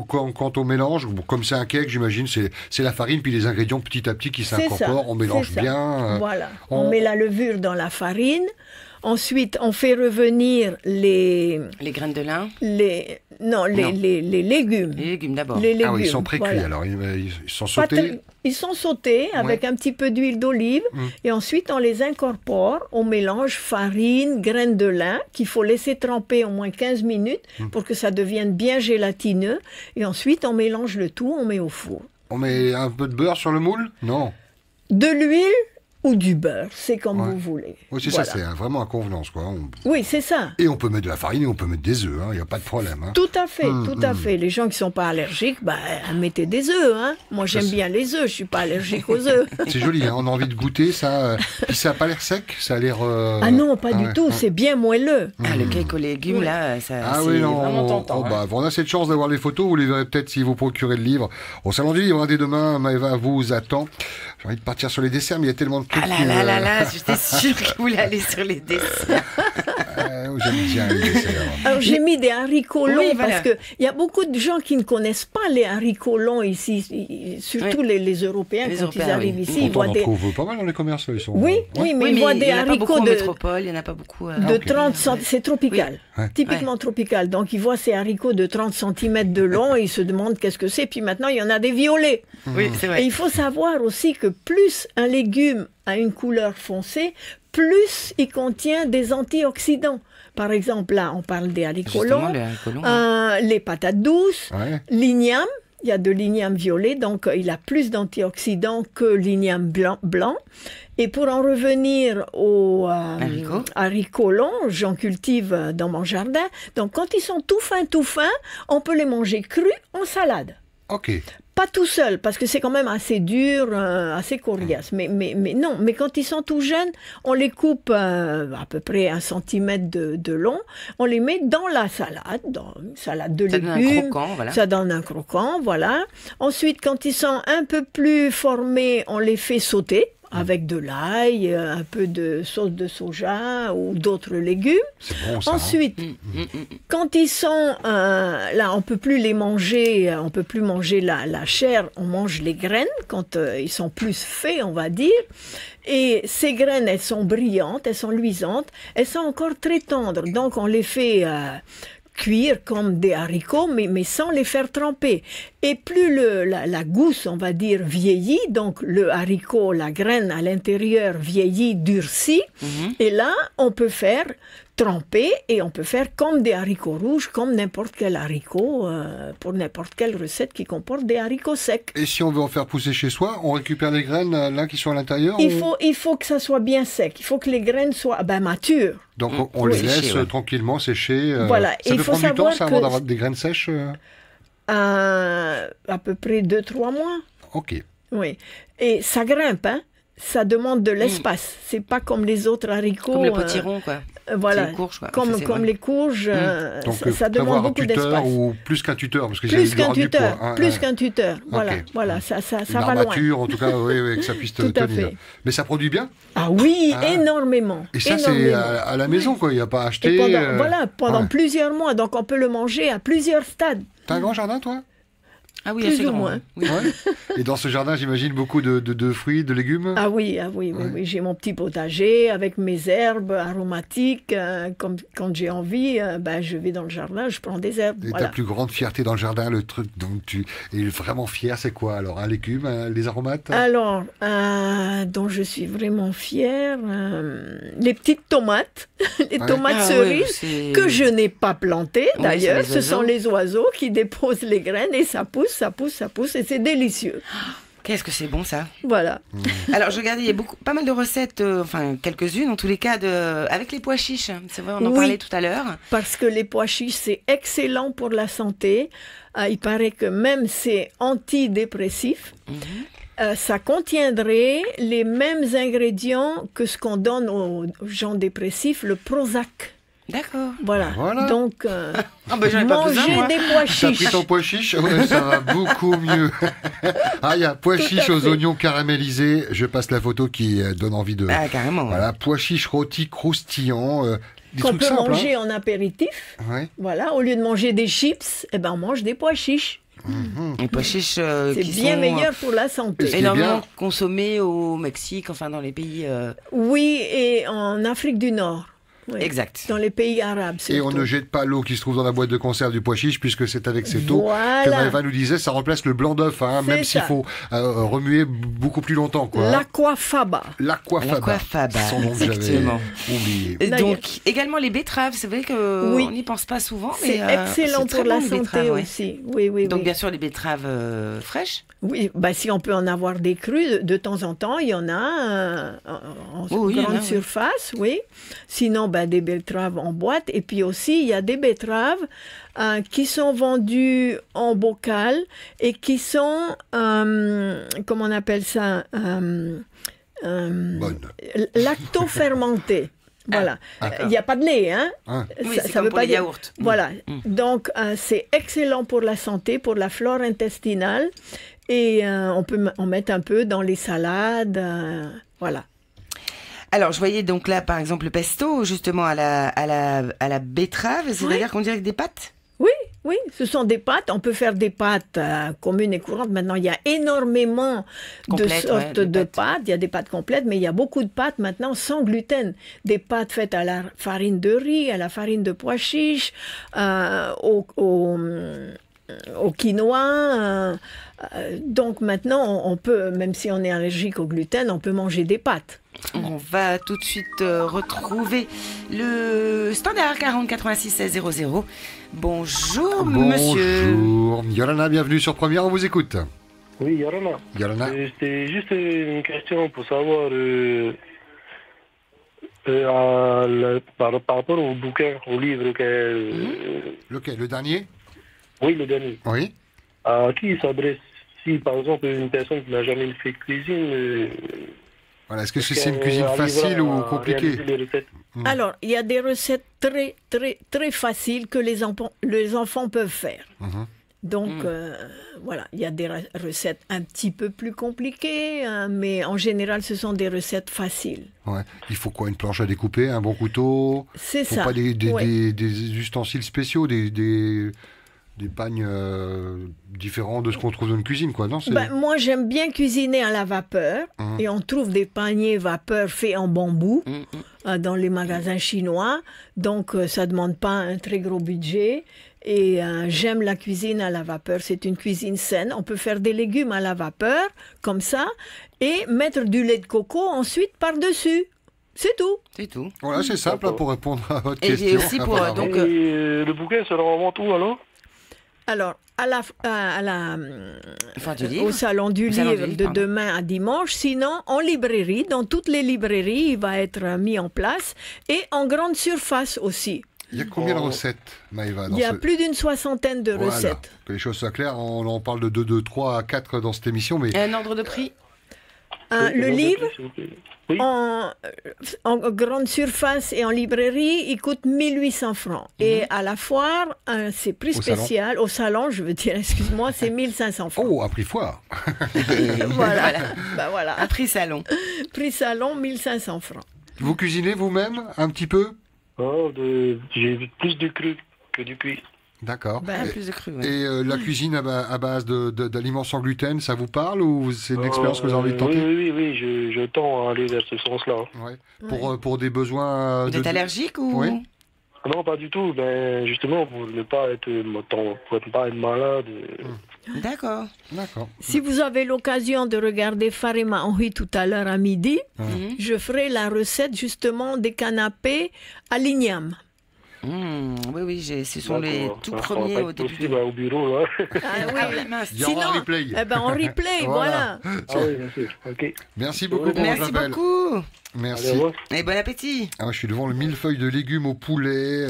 A: quand on mélange, comme c'est un cake, j'imagine, c'est la farine, puis les ingrédients petit à petit qui s'incorporent, on mélange bien.
C: Voilà, on met la levure dans la farine. Ensuite, on fait revenir les
B: graines de lin.
C: Les légumes. Les
B: légumes d'abord.
A: Ah oui, ils sont pré-cuits alors, ils sont sautés.
C: Ils sont sautés avec un petit peu d'huile d'olive et ensuite on les incorpore, on mélange farine, graines de lin qu'il faut laisser tremper au moins 15 minutes pour que ça devienne bien gélatineux et ensuite on mélange le tout, on met au four.
A: On met un peu de beurre sur le moule? Non.
C: De l'huile ou du beurre, c'est comme vous voulez.
A: Oui, c'est ça, c'est vraiment à convenance, quoi.
C: Oui, c'est ça.
A: Et on peut mettre de la farine et on peut mettre des œufs, il n'y a pas de problème.
C: Tout à fait, tout à fait. Les gens qui ne sont pas allergiques, mettez des œufs. Moi, j'aime bien les œufs, je ne suis pas allergique aux œufs.
A: C'est joli, on a envie de goûter ça. Puis ça n'a pas l'air sec, ça a l'air...
C: Ah non, pas du tout, c'est bien moelleux.
B: Le cake aux légumes, là, ça, c'est
A: vraiment
B: tentant.
A: On a cette chance d'avoir les photos, vous les verrez peut-être si vous procurez le livre. Au Salon du Livre, dès demain, Maëva vous attend. J'ai envie de partir sur les desserts, mais il y a tellement de trucs...
B: J'étais sûre que vous voulez aller sur les desserts.
A: J'aime bien les desserts.
C: Alors j'ai mis des haricots longs parce qu'il y a beaucoup de gens qui ne connaissent pas les haricots longs ici, surtout les Européens, quand ils arrivent ici.
A: Ils voient pas mal dans les commerces, ils sont...
C: Oui, mais ils voient des haricots
B: de métropole, il n'y en a pas beaucoup.
C: De 30 cm, c'est tropical, typiquement tropical. Donc ils voient ces haricots de 30 cm de long et ils se demandent qu'est-ce que c'est. Puis maintenant, il y en a des violets.
B: Oui, c'est vrai.
C: Et il faut savoir aussi que plus un légume a une couleur foncée, plus il contient des antioxydants. Par exemple, là, on parle des haricots longs, les patates douces, l'igname. Il y a de l'igname violet, donc il a plus d'antioxydants que l'igname blanc. Et pour en revenir aux haricots longs, j'en cultive dans mon jardin. Donc quand ils sont tout fins, on peut les manger crus en salade.
A: Ok.
C: Pas tout seul, parce que c'est quand même assez dur, assez coriace. Mais non, mais quand ils sont tout jeunes, on les coupe à peu près 1 centimètre de long. On les met dans la salade, dans une salade de légumes.
B: Ça donne un croquant, voilà.
C: Ça donne un croquant, voilà. Ensuite, quand ils sont un peu plus formés, on les fait sauter avec de l'ail, un peu de sauce de soja ou d'autres légumes.
A: C'est bon, ça.
C: Ensuite, quand ils sont là, on peut plus les manger, on peut plus manger la chair, on mange les graines quand ils sont plus faits, on va dire. Et ces graines, elles sont brillantes, elles sont luisantes, elles sont encore très tendres. Donc on les fait cuire comme des haricots, mais sans les faire tremper. Et plus la gousse, on va dire, vieillit, donc le haricot, la graine à l'intérieur vieillit, durcit, et là, on peut faire tremper et on peut faire comme des haricots rouges, comme n'importe quel haricot, pour n'importe quelle recette qui comporte des haricots secs.
A: Et si on veut en faire pousser chez soi, on récupère les graines là qui sont à l'intérieur
C: Il faut que ça soit bien sec, il faut que les graines soient matures.
A: Donc on les laisse tranquillement sécher.
C: Voilà.
A: Ça peut prendre du temps, ça, avant d'avoir des graines sèches
C: à peu près 2-3 mois.
A: Ok.
C: Oui. Et ça grimpe, ça demande de l'espace. C'est pas comme les autres haricots.
B: Comme le potiron, quoi.
C: Voilà.
B: Les courges, quoi.
C: Comme les courges,
A: Donc,
C: ça demande beaucoup d'espace.
A: Ou plus qu'un tuteur, parce que
C: plus qu'un tuteur, plus qu'un tuteur. Voilà, ça va
A: loin. En tout cas, oui, que ça puisse tenir.
C: Fait.
A: Mais ça produit bien.
C: Ah oui, énormément.
A: Et ça, c'est à la maison, quoi. Il n'y a pas à acheter.
C: Pendant plusieurs mois. Donc, on peut le manger à plusieurs stades.
A: T'as un grand jardin, toi?
B: Ah oui,
C: plus ou moins.
B: Oui.
A: Ouais. Et dans ce jardin, j'imagine beaucoup de fruits, de légumes.
C: Ah oui. J'ai mon petit potager avec mes herbes aromatiques. Quand j'ai envie, je vais dans le jardin, je prends des herbes.
A: Et ta plus grande fierté dans le jardin, le truc dont tu es vraiment fier, c'est quoi? Alors, un légume, les aromates?
C: Alors, dont je suis vraiment fière, les petites tomates, les tomates cerises, que je n'ai pas plantées d'ailleurs. Ce sont les oiseaux qui déposent les graines et ça pousse. Ça pousse et c'est délicieux.
B: Qu'est-ce que c'est bon, ça.
C: Voilà.
B: Alors, je regardais, il y a pas mal de recettes, quelques-unes en tous les cas, avec les pois chiches. C'est vrai, on en parlait tout à l'heure.
C: Parce que les pois chiches, c'est excellent pour la santé. Il paraît que même c'est antidépressif. Ça contiendrait les mêmes ingrédients que ce qu'on donne aux gens dépressifs, le Prozac.
B: D'accord.
C: Voilà. Donc,
B: manger
C: des pois chiches.
A: T'as pris ton pois chiche? Ouais, ça va beaucoup mieux. Il y a pois chiches aux oignons caramélisés. Je passe la photo qui donne envie de...
B: Ah, carrément.
A: Voilà, pois chiches rôtis croustillants.
C: Qu'on peut manger en apéritif.
A: Ouais.
C: Voilà, au lieu de manger des chips, on mange des pois chiches.
B: Les pois chiches
C: c'est bien meilleur pour la santé.
B: Énormément consommés au Mexique, dans les pays...
C: Oui, et en Afrique du Nord. Oui.
B: Exact.
C: Dans les pays arabes.
A: Et on
C: surtout.
A: ne jette pas l'eau qui se trouve dans la boîte de conserve du pois chiche, puisque c'est avec cette eau que
C: Voilà.
A: Maëva nous disait, ça remplace le blanc d'œuf, hein,
C: C'est
A: même s'il
C: ça.
A: faut beaucoup beaucoup plus longtemps, quoi.
C: L'aquafaba.
A: L'aquafaba.
B: L'aquafaba,
A: Son nom que j'avais
B: effectivement.
A: oublié.
B: Et
C: Là,
B: donc, également les betteraves, c'est vrai qu'on
C: Oui.
B: n'y pense pas souvent, mais
C: C'est excellent
B: c'est très
C: pour la
B: bon, les
C: santé
B: betteraves, ouais.
C: aussi. Oui, oui,
B: Donc,
C: oui.
B: bien sûr, les betteraves fraîches.
C: Oui, bah, si on peut en avoir des crues, de temps en temps, il y en a en
B: Oui, il y en
C: grande
B: a, oui.
C: surface, oui. Sinon, bah, des betteraves en boîte. Et puis aussi, il y a des betteraves qui sont vendues en bocal et qui sont, comment on appelle ça,
A: Bonne.
C: lactofermentées. Voilà. Il n'y a pas de lait, hein.
A: Hein.
B: Oui, c'est comme pour les yaourts.
C: Voilà. Donc, c'est excellent pour la santé, pour la flore intestinale. Et on peut en mettre un peu dans les salades. Voilà.
B: Alors, je voyais donc là, par exemple, le pesto, justement, à la betterave. C'est-à-dire qu'on dirait que des pâtes.
C: Oui, oui, ce sont des pâtes. On peut faire des pâtes communes et courantes. Maintenant, il y a énormément
B: Complètes,
C: de sortes
B: ouais,
C: de pâtes. Il y a des pâtes complètes, mais il y a beaucoup de pâtes maintenant sans gluten. Des pâtes faites à la farine de riz, à la farine de pois chiche, au quinoa. Donc maintenant, on peut, même si on est allergique au gluten, on peut manger des pâtes.
B: On va tout de suite retrouver le standard 40 86 16 00. Bonjour, monsieur.
A: Bonjour. Yolana, bienvenue sur Première, on vous écoute.
D: Oui, Yorana.
A: Yolana.
D: C'était juste une question pour savoir par rapport au bouquin, au livre
A: Lequel? Le dernier?
D: oui, le dernier.
A: Oui.
D: À qui il s'adresse? Si par exemple une personne qui n'a jamais fait de cuisine,
A: Voilà. Est-ce que c'est une cuisine
D: arrivera
A: facile ou
D: à
A: compliquée?
D: réaliser les recettes.
C: Alors, il y a des recettes très, très, très faciles que les enfants peuvent faire.
A: Mhm.
C: Donc, voilà, il y a des recettes un petit peu plus compliquées, hein, mais en général, ce sont des recettes faciles.
A: Ouais. Il faut quoi? Une planche à découper, un bon couteau?
C: C'est
A: Faut
C: ça.
A: pas des
C: Ouais.
A: ustensiles spéciaux, des pagnes différents de ce qu'on trouve dans une cuisine, quoi, non?
C: Ben, moi, j'aime bien cuisiner à la vapeur,
A: Mhm.
C: et on trouve des paniers vapeur faits en bambou dans les magasins chinois. Donc, ça ne demande pas un très gros budget. Et j'aime la cuisine à la vapeur. C'est une cuisine saine. On peut faire des légumes à la vapeur, comme ça, et mettre du lait de coco ensuite par-dessus. C'est tout.
B: C'est tout.
A: Voilà, c'est simple, hein, pour répondre à votre
B: Et
A: question.
B: aussi pour,
A: apparemment.
B: donc,
D: Et le bouquin sera en vente où alors?
C: Alors,
B: Enfin, du livre.
C: au salon du
B: Au salon du
C: livre
B: livre,
C: de
B: pardon.
C: demain à dimanche. Sinon, en librairie, dans toutes les librairies, il va être mis en place. Et en grande surface aussi.
A: Il y a combien de recettes, Maëva, dans
C: Il y a
A: ce...
C: plus d'une soixantaine de
A: Voilà.
C: recettes.
A: Que les choses soient claires, on en parle de 2, 3 à 4 dans cette émission, mais
B: Un ordre de prix.
C: Le livre,
D: s'il vous plaît. Oui.
C: en grande surface et en librairie, il coûte 1800 francs. Et à la foire, c'est prix
A: Au salon.
C: spécial. Au salon, je veux dire, excuse-moi, c'est 1500 francs.
A: oh, à prix foire.
C: Voilà. Ben voilà.
B: Un prix salon.
C: Prix salon, 1500 francs.
A: Vous cuisinez vous-même un petit peu?
D: J'ai plus de cru que du cuit.
A: D'accord.
C: Ben,
B: Plus de cru, ouais.
A: Et la cuisine à base d'aliments sans gluten, ça vous parle ou c'est une expérience que vous avez envie de tenter?
D: Oui, je tends à aller vers ce sens-là.
A: Ouais. Pour des besoins
B: Vous êtes allergique ou
A: Oui.
D: Non, pas du tout. Ben, justement, pour ne pas être malade.
B: D'accord.
A: D'accord.
C: Si vous avez l'occasion de regarder Farima Henri tout à l'heure à midi, je ferai la recette justement des canapés à l'igname.
B: Oui, ce sont les tout premiers au début.
D: Possible, au bureau, là.
C: Ah oui,
B: mince.
A: Il y aura un replay.
C: Eh ben, en replay, voilà.
D: Ah oui, bien sûr. Ok.
A: Merci beaucoup pour votre
B: Merci
A: appel.
B: beaucoup.
A: Merci.
D: Allez, au revoir.
B: Et bon appétit.
A: Ah, je suis devant le millefeuille de légumes au poulet.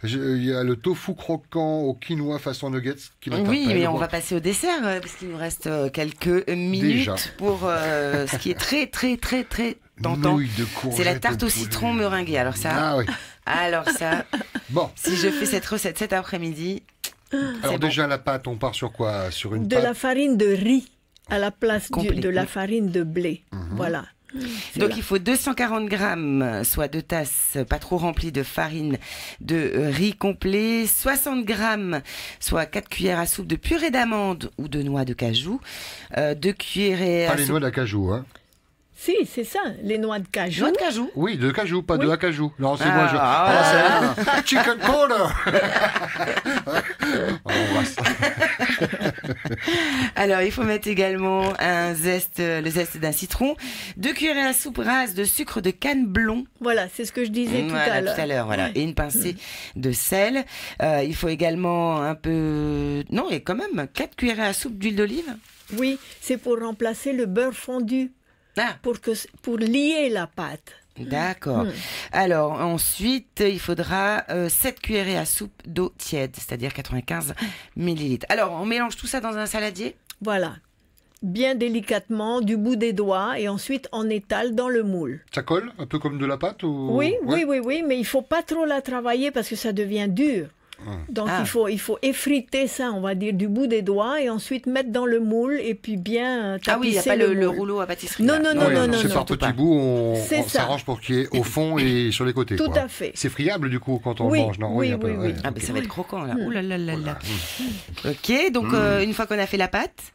A: Il y a le tofu croquant au quinoa façon nuggets qui m'interpelle.
B: Oui, mais on va passer au dessert parce qu'il nous reste quelques minutes
A: Déjà.
B: pour ce qui est très, très, très, très tentant.
A: Nouilles de courgettes
B: C'est la tarte au
A: poulet.
B: citron meringuée. Alors ça,
A: Ah oui. Bon,
B: si je fais cette recette cet après-midi,
A: alors
B: bon.
A: déjà la pâte, on part sur quoi? Sur une
C: De
A: pâte
C: la farine de riz à la place
B: Complet,
C: de la
B: oui.
C: farine de blé. Voilà. C'est
B: donc
C: là.
B: il faut 240 grammes, soit 2 tasses pas trop remplies de farine de riz complet, 60 grammes, soit 4 cuillères à soupe de purée d'amande ou de noix de cajou, 2 cuillères
A: Pas
B: à
A: les
B: soupe...
A: noix d'acajou, hein.
C: Si, c'est ça, les noix de cajou.
B: Noix de cajou.
A: Oui, de cajou, pas de acajou. Non, c'est
B: Ah,
A: moi.
B: ah,
A: C'est chicken powder. On voit ça.
B: Alors, il faut mettre également le zeste d'un citron, 2 cuillerées à soupe rases de sucre de canne blond.
C: Voilà, c'est ce que je disais tout à l'heure.
B: Voilà. Et une pincée de sel. Il faut également un peu... Non, et quand même 4 cuillerées à soupe d'huile d'olive.
C: Oui, c'est pour remplacer le beurre fondu,
B: Ah,
C: pour lier la pâte.
B: d'accord. Alors, ensuite, il faudra 7 cuillerées à soupe d'eau tiède, c'est-à-dire 95 millilitres. Alors, on mélange tout ça dans un saladier.
C: Voilà, bien délicatement, du bout des doigts, et ensuite on étale dans le moule.
A: Ça colle un peu comme de la pâte ou...
C: Oui,
A: Ouais.
C: oui, mais il faut pas trop la travailler parce que ça devient dur. Donc il faut effriter ça, on va dire, du bout des doigts et ensuite mettre dans le moule et puis bien tapisser
B: Ah oui, il n'y a pas le
C: moule.
B: rouleau à pâtisserie.
C: Non,
B: là.
C: non,
A: Oui,
C: non,
A: c'est par
B: surtout
A: petits
B: pas.
A: bouts, on
C: C'est ça.
A: s'arrange pour qu'il y ait au fond et sur les côtés.
C: Tout
A: quoi.
C: à fait.
A: C'est friable du coup quand on
C: Oui,
A: le mange, non
C: oui,
A: un peu,
C: oui, oui.
B: Ah, ben ça va être croquant là. Ouh là là là là. Ok, donc une fois qu'on a fait la pâte,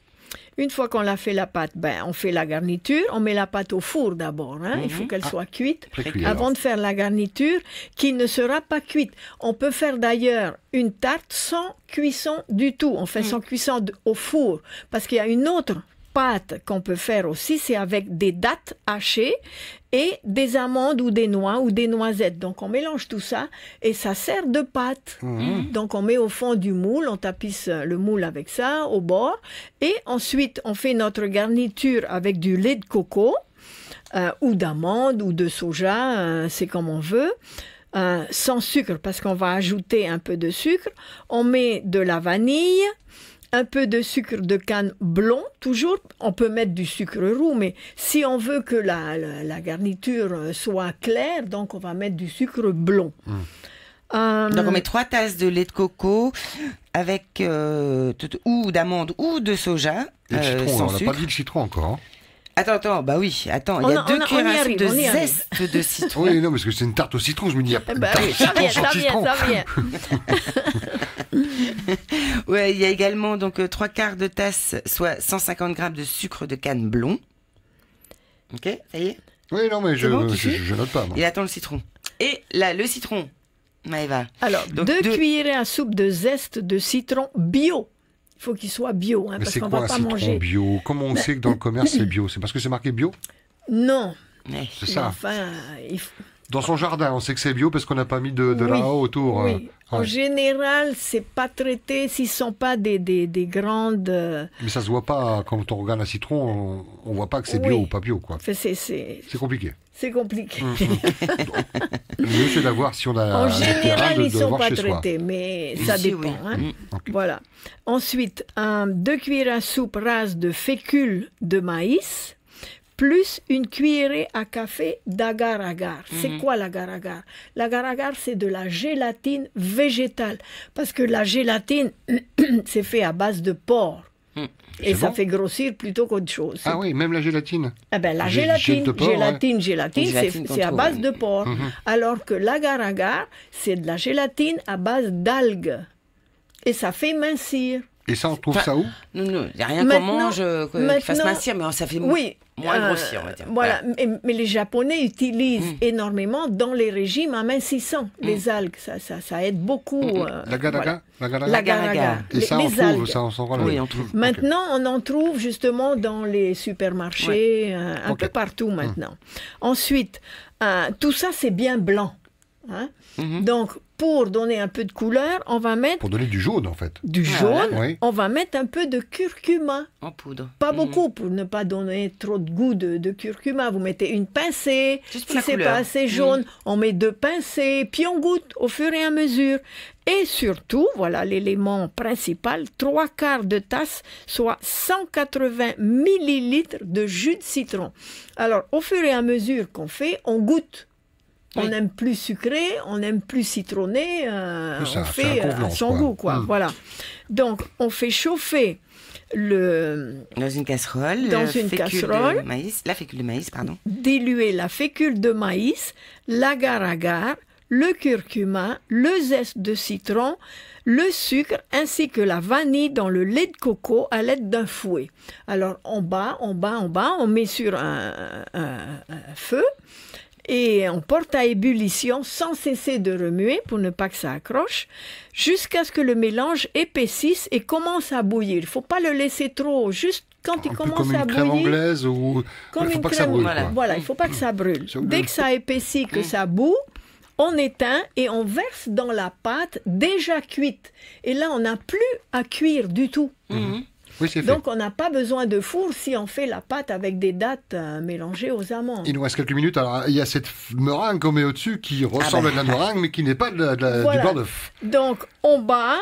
C: Une fois qu'on a fait la pâte, on fait la garniture. On met la pâte au four d'abord. Il faut qu'elle soit cuite.
A: Pré-cuit,
C: Avant
A: alors.
C: de faire la garniture, qui ne sera pas cuite. On peut faire d'ailleurs une tarte sans cuisson du tout. On fait sans cuisson au four. Parce qu'il y a une autre pâte qu'on peut faire aussi, c'est avec des dattes hachées et des amandes ou des noix ou des noisettes. Donc on mélange tout ça et ça sert de pâte. Donc on met au fond du moule, on tapisse le moule avec ça au bord et ensuite on fait notre garniture avec du lait de coco ou d'amande ou de soja, c'est comme on veut. Sans sucre parce qu'on va ajouter un peu de sucre. On met de la vanille, un peu de sucre de canne blond, toujours. On peut mettre du sucre roux, mais si on veut que la garniture soit claire, donc on va mettre du sucre blond.
B: donc on met 3 tasses de lait de coco avec ou d'amande ou de soja.
A: Et le citron,
B: sans
A: on n'a
B: sucre.
A: pas dit le citron encore. Hein.
B: Attends, bah oui, attends, il
C: On
B: y a
C: a-
B: 2
C: on y
B: cuillères à soupe
C: arrive,
B: de
C: on y arrive.
B: zeste de citron.
A: Oui, non, parce que c'est une tarte au citron. Je me dis, il y a pas de tarte au
C: Ça
A: citron
C: vient,
A: sans
C: ça
A: citron.
C: vient, ça vient.
B: Ouais, il y a également donc 3 quarts de tasse, soit 150 grammes de sucre de canne blond. Ok, ça y est.
A: Oui, non, mais
B: C'est bon, tu sais
A: je note pas. Moi.
B: Il attend le citron. Et là, le citron, Maëva.
C: Alors,
B: Donc,
C: 2
B: deux-
C: cuillerées à soupe de zeste de citron bio. Il faut qu'il soit bio,
A: Mais
C: parce
A: c'est
C: qu'on
A: quoi
C: va
A: un
C: pas
A: citron
C: manger.
A: bio? Comment on sait que dans le commerce c'est bio? C'est parce que c'est marqué bio?
C: Non,
B: Ouais.
A: C'est
C: mais
A: ça.
C: enfin, il faut...
A: Dans son jardin, on sait que c'est bio parce qu'on n'a pas mis de
C: Oui,
A: là-haut autour.
C: Oui. En
A: Ouais.
C: général, c'est pas traité s'ils sont pas des grandes.
A: Mais ça se voit pas quand on regarde un citron, on voit pas que c'est bio
C: Oui.
A: ou pas bio, quoi.
C: Enfin, c'est
A: C'est compliqué.
C: compliqué.
A: Le mieux c'est d'avoir si on a
C: En
A: le terrain,
C: général, ils
A: de
C: sont
A: voir
C: pas
A: chez soi.
C: traités, mais
B: Ici,
C: ça dépend.
B: oui.
C: Hein.
A: Ok.
C: Voilà. Ensuite, 2 cuillères à soupe rases de fécule de maïs, plus une cuillerée à café d'agar-agar. C'est quoi l'agar-agar? L'agar-agar, c'est de la gélatine végétale. Parce que la gélatine, c'est fait à base de porc. Et
A: C'est
C: ça
A: bon
C: fait grossir plutôt qu'autre chose.
A: Ah oui, même la gélatine.
C: Eh ben, la
A: Gé-
C: gélatine,
A: gel de porc,
C: gélatine,
B: Gélatine qu'on
C: c'est à
B: trouve,
C: base
B: ouais.
C: de porc. Alors que l'agar-agar, c'est de la gélatine à base d'algues. Et ça fait mincir.
A: Et ça, on trouve
B: Enfin,
A: ça où?
B: Non, non, il n'y a rien qu'on
C: Maintenant-
B: mange qui fasse
C: maintenant-
B: mincir, mais ça fait
C: Oui.
B: moins grossir, on va dire.
C: Voilà, mais les Japonais utilisent énormément dans les régimes amincissants les algues. Ça aide beaucoup.
A: La garaga? La garaga?
C: L'agar-agar.
A: Et ça, on
C: les
A: trouve,
C: algues.
A: ça, on s'en rend
B: Oui, on trouve.
C: Maintenant, on en trouve justement dans les supermarchés, un
A: Ok.
C: peu partout maintenant. Ensuite, tout ça, c'est bien blanc. Hein. Donc, pour donner un peu de couleur, on va mettre
A: Pour donner du jaune, en fait.
C: du
B: Voilà.
C: jaune,
A: Oui.
C: on va mettre un peu de curcuma.
B: En poudre.
C: Pas beaucoup pour ne pas donner trop de goût de curcuma. Vous mettez une pincée.
B: Juste pour
C: Si
B: la
C: c'est
B: couleur.
C: pas assez jaune, on met 2 pincées. Puis on goûte au fur et à mesure. Et surtout, voilà l'élément principal, 3 quarts de tasse, soit 180 millilitres de jus de citron. Alors, au fur et à mesure qu'on fait, on goûte. On
B: Oui.
C: n'aime plus sucré, on n'aime plus citronné,
A: C'est ça,
C: on
A: c'est
C: fait
A: la
C: à
A: convenance,
C: son
A: quoi.
C: goût, quoi. Voilà. Donc, on fait chauffer
B: Dans une casserole.
C: Dans
B: la
C: une
B: fécule
C: casserole.
B: de maïs, la fécule de maïs, pardon.
C: diluer la fécule de maïs, l'agar-agar, le curcuma, le zeste de citron, le sucre ainsi que la vanille dans le lait de coco à l'aide d'un fouet. Alors on bat, on met sur un feu et on porte à ébullition sans cesser de remuer pour ne pas que ça accroche, jusqu'à ce que le mélange épaississe et commence à bouillir. Il ne faut pas le laisser trop, juste quand il commence
A: comme
C: à
A: une crème
C: bouillir.
A: Anglaise ou
C: Comme
A: il faut
C: une
A: pas que ça
C: crème,
A: brûle.
B: voilà.
A: quoi.
C: Voilà, il ne faut pas que ça brûle.
A: Ça
C: Dès
A: brûle.
C: que ça épaissit, que ça bout, on éteint et on verse dans la pâte déjà cuite. Et là, on n'a plus à cuire du tout.
A: Oui, c'est fait.
C: Donc, on n'a pas besoin de four si on fait la pâte avec des dattes mélangées aux amandes.
A: Il nous reste quelques minutes. Alors, il y a cette meringue qu'on met au-dessus qui ressemble à de la meringue, mais qui n'est pas du
C: Voilà.
A: beurre d'œuf.
C: Donc, on bat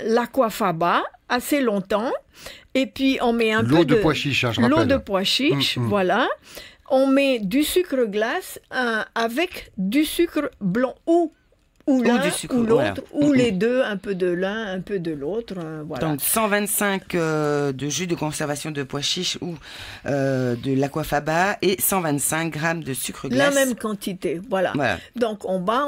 C: l'aquafaba assez longtemps. Et puis, on met un peu
A: L'eau de pois chiche, hein, je rappelle.
C: l'eau de pois chiche, voilà. On met du sucre glace avec du sucre blanc ou l'un
B: du sucre,
C: ou
B: voilà.
C: l'autre, ou les deux, un peu de l'un, un peu de l'autre. Voilà.
B: Donc 125 de jus de conservation de pois chiches ou de l'aquafaba et 125 grammes de sucre glace.
C: La même quantité, voilà. Donc on bat,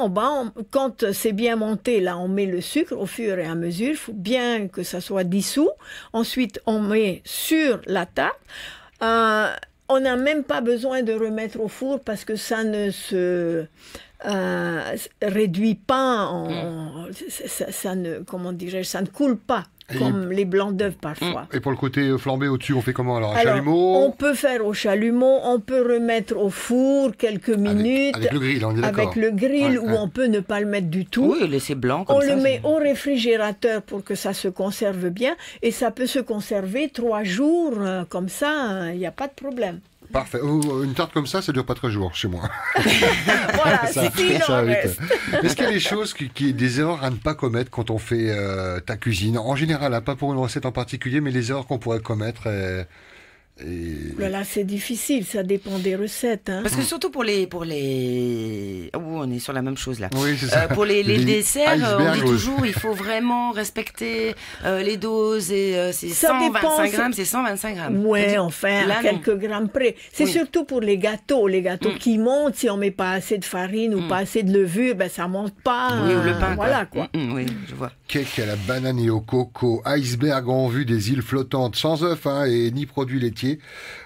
C: quand c'est bien monté, là on met le sucre au fur et à mesure, il faut bien que ça soit dissous. Ensuite on met sur la table. On n'a même pas besoin de remettre au four parce que ça ne se réduit pas, ça ne coule pas comme les blancs d'œufs parfois.
A: Et pour le côté flambé au-dessus, on fait comment alors? Un
C: Alors,
A: chalumeau?
C: on peut faire au chalumeau, on peut remettre au four quelques minutes.
A: Avec le grill, on est d'accord.
C: Avec le grill, ou on peut ne pas le mettre du tout.
B: Oui, laisser blanc comme
C: on
B: ça.
C: le met au réfrigérateur pour que ça se conserve bien. Et ça peut se conserver 3 jours, comme ça, il n'y a pas de problème.
A: Parfait. Une tarte comme ça dure pas 3 jours chez moi.
C: Voilà,
A: ça
C: s'il en
A: va vite.
C: reste.
A: Est-ce qu'il y a des choses, des erreurs à ne pas commettre quand on fait ta cuisine? En général, hein, pas pour une recette en particulier, mais les erreurs qu'on pourrait commettre.
C: Là, c'est difficile, ça dépend des recettes. Hein.
B: Parce que surtout pour les... Oh, on est sur la même chose là.
A: Oui, c'est ça.
B: Pour les desserts, on dit
A: oui.
B: toujours il faut vraiment respecter les doses et c'est
C: Ça
B: 125
C: dépend,
B: grammes, c'est 125 grammes.
C: Ouais, enfin,
B: Là,
C: à quelques grammes près. C'est surtout pour les gâteaux qui montent, si on met pas assez de farine ou pas assez de levure, ben ça monte pas.
B: Oui, ou le pain.
C: Voilà quoi.
B: Oui, je vois.
A: Cake à la banane et au coco, iceberg en vue des îles flottantes, sans œufs et ni produits laitiers.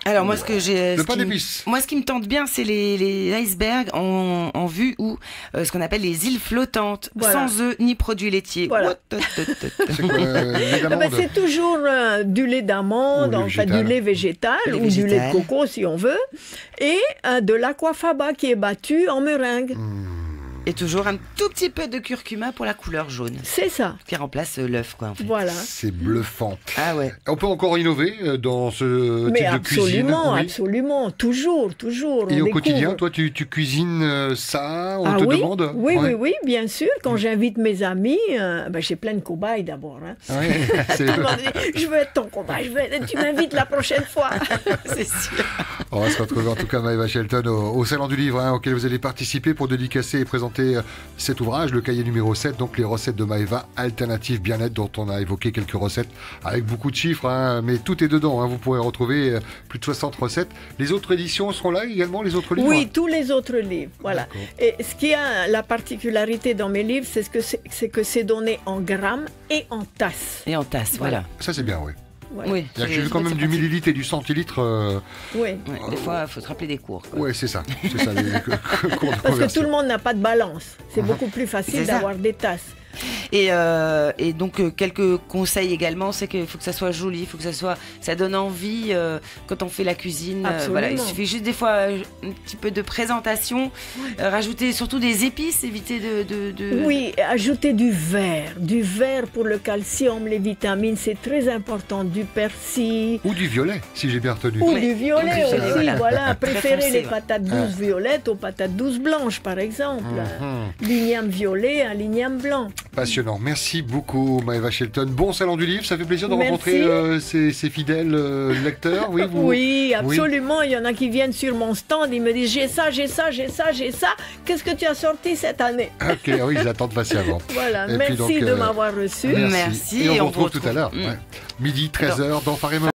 B: Alors moi, ce que j'ai,
A: le pain d'épices.
B: Moi, ce qui me tente bien, c'est les icebergs en vue ou ce qu'on appelle les îles flottantes, sans œufs ni produits laitiers.
C: Voilà.
A: C'est quoi, lait d'amande?
C: C'est toujours du lait d'amande, enfin du lait végétal ou du lait de coco si on veut, et de l'aquafaba qui est battu en meringue.
B: Et toujours un tout petit peu de curcuma pour la couleur jaune.
C: C'est ça.
B: Qui remplace l'œuf, quoi, en fait.
C: Voilà.
A: C'est bluffant.
B: Ah ouais.
A: On peut encore innover dans ce type de cuisine.
C: Mais absolument. Toujours.
A: Et au quotidien, toi, tu cuisines ça? On te demande?
C: Oui, bien sûr. Quand j'invite mes amis, j'ai plein de cobayes d'abord. Hein.
A: Ouais,
C: je veux être ton cobaye. Tu m'invites la prochaine fois.
B: C'est sûr.
A: On va se retrouver en tout cas, Maëva Shelton, au Salon du Livre, auquel vous allez participer pour dédicacer et présenter cet ouvrage, le cahier numéro 7, donc les recettes de Maëva, Alternative Bien-être, dont on a évoqué quelques recettes avec beaucoup de chiffres, mais tout est dedans. Vous pourrez retrouver plus de 60 recettes. Les autres éditions seront là également, les autres livres?
C: Oui, tous les autres livres. Voilà. Et ce qui a la particularité dans mes livres, c'est que c'est donné en grammes et en tasses.
B: Et en tasses, voilà.
A: Ça, c'est bien, oui.
C: Ouais.
B: Oui,
A: j'ai vu quand même du millilitre et du centilitre.
C: Oui.
B: Des fois, il faut se rappeler des cours.
A: Oui, c'est ça. Les cours de
C: Parce que tout le monde n'a pas de balance. C'est beaucoup plus facile d'avoir des tasses.
B: Et donc quelques conseils également, c'est qu'il faut que ça soit joli, il faut que ça donne envie quand on fait la cuisine. Voilà, il suffit juste des fois un petit peu de présentation, rajouter surtout des épices, éviter de...
C: Oui, ajouter du verre pour le calcium, les vitamines, c'est très important, du persil.
A: Ou du violet, si j'ai bien retenu.
C: Ou du violet aussi, voilà. Préférez
B: foncé,
C: les patates douces violettes aux patates douces blanches, par exemple. L'igname violet, un l'igname blanc.
A: Passionnant. Merci beaucoup, Maëva Shelton. Bon Salon du Livre, ça fait plaisir de rencontrer ces fidèles lecteurs. Oui,
C: oui, absolument. Il y en a qui viennent sur mon stand, ils me disent j'ai ça. Qu'est-ce que tu as sorti cette année?
A: Ok, oui, ils attendent patiemment.
C: Voilà, merci de m'avoir reçu.
B: Merci.
A: Et on vous retrouve tout à l'heure. Midi, 13h, dans Phare et Meurtre.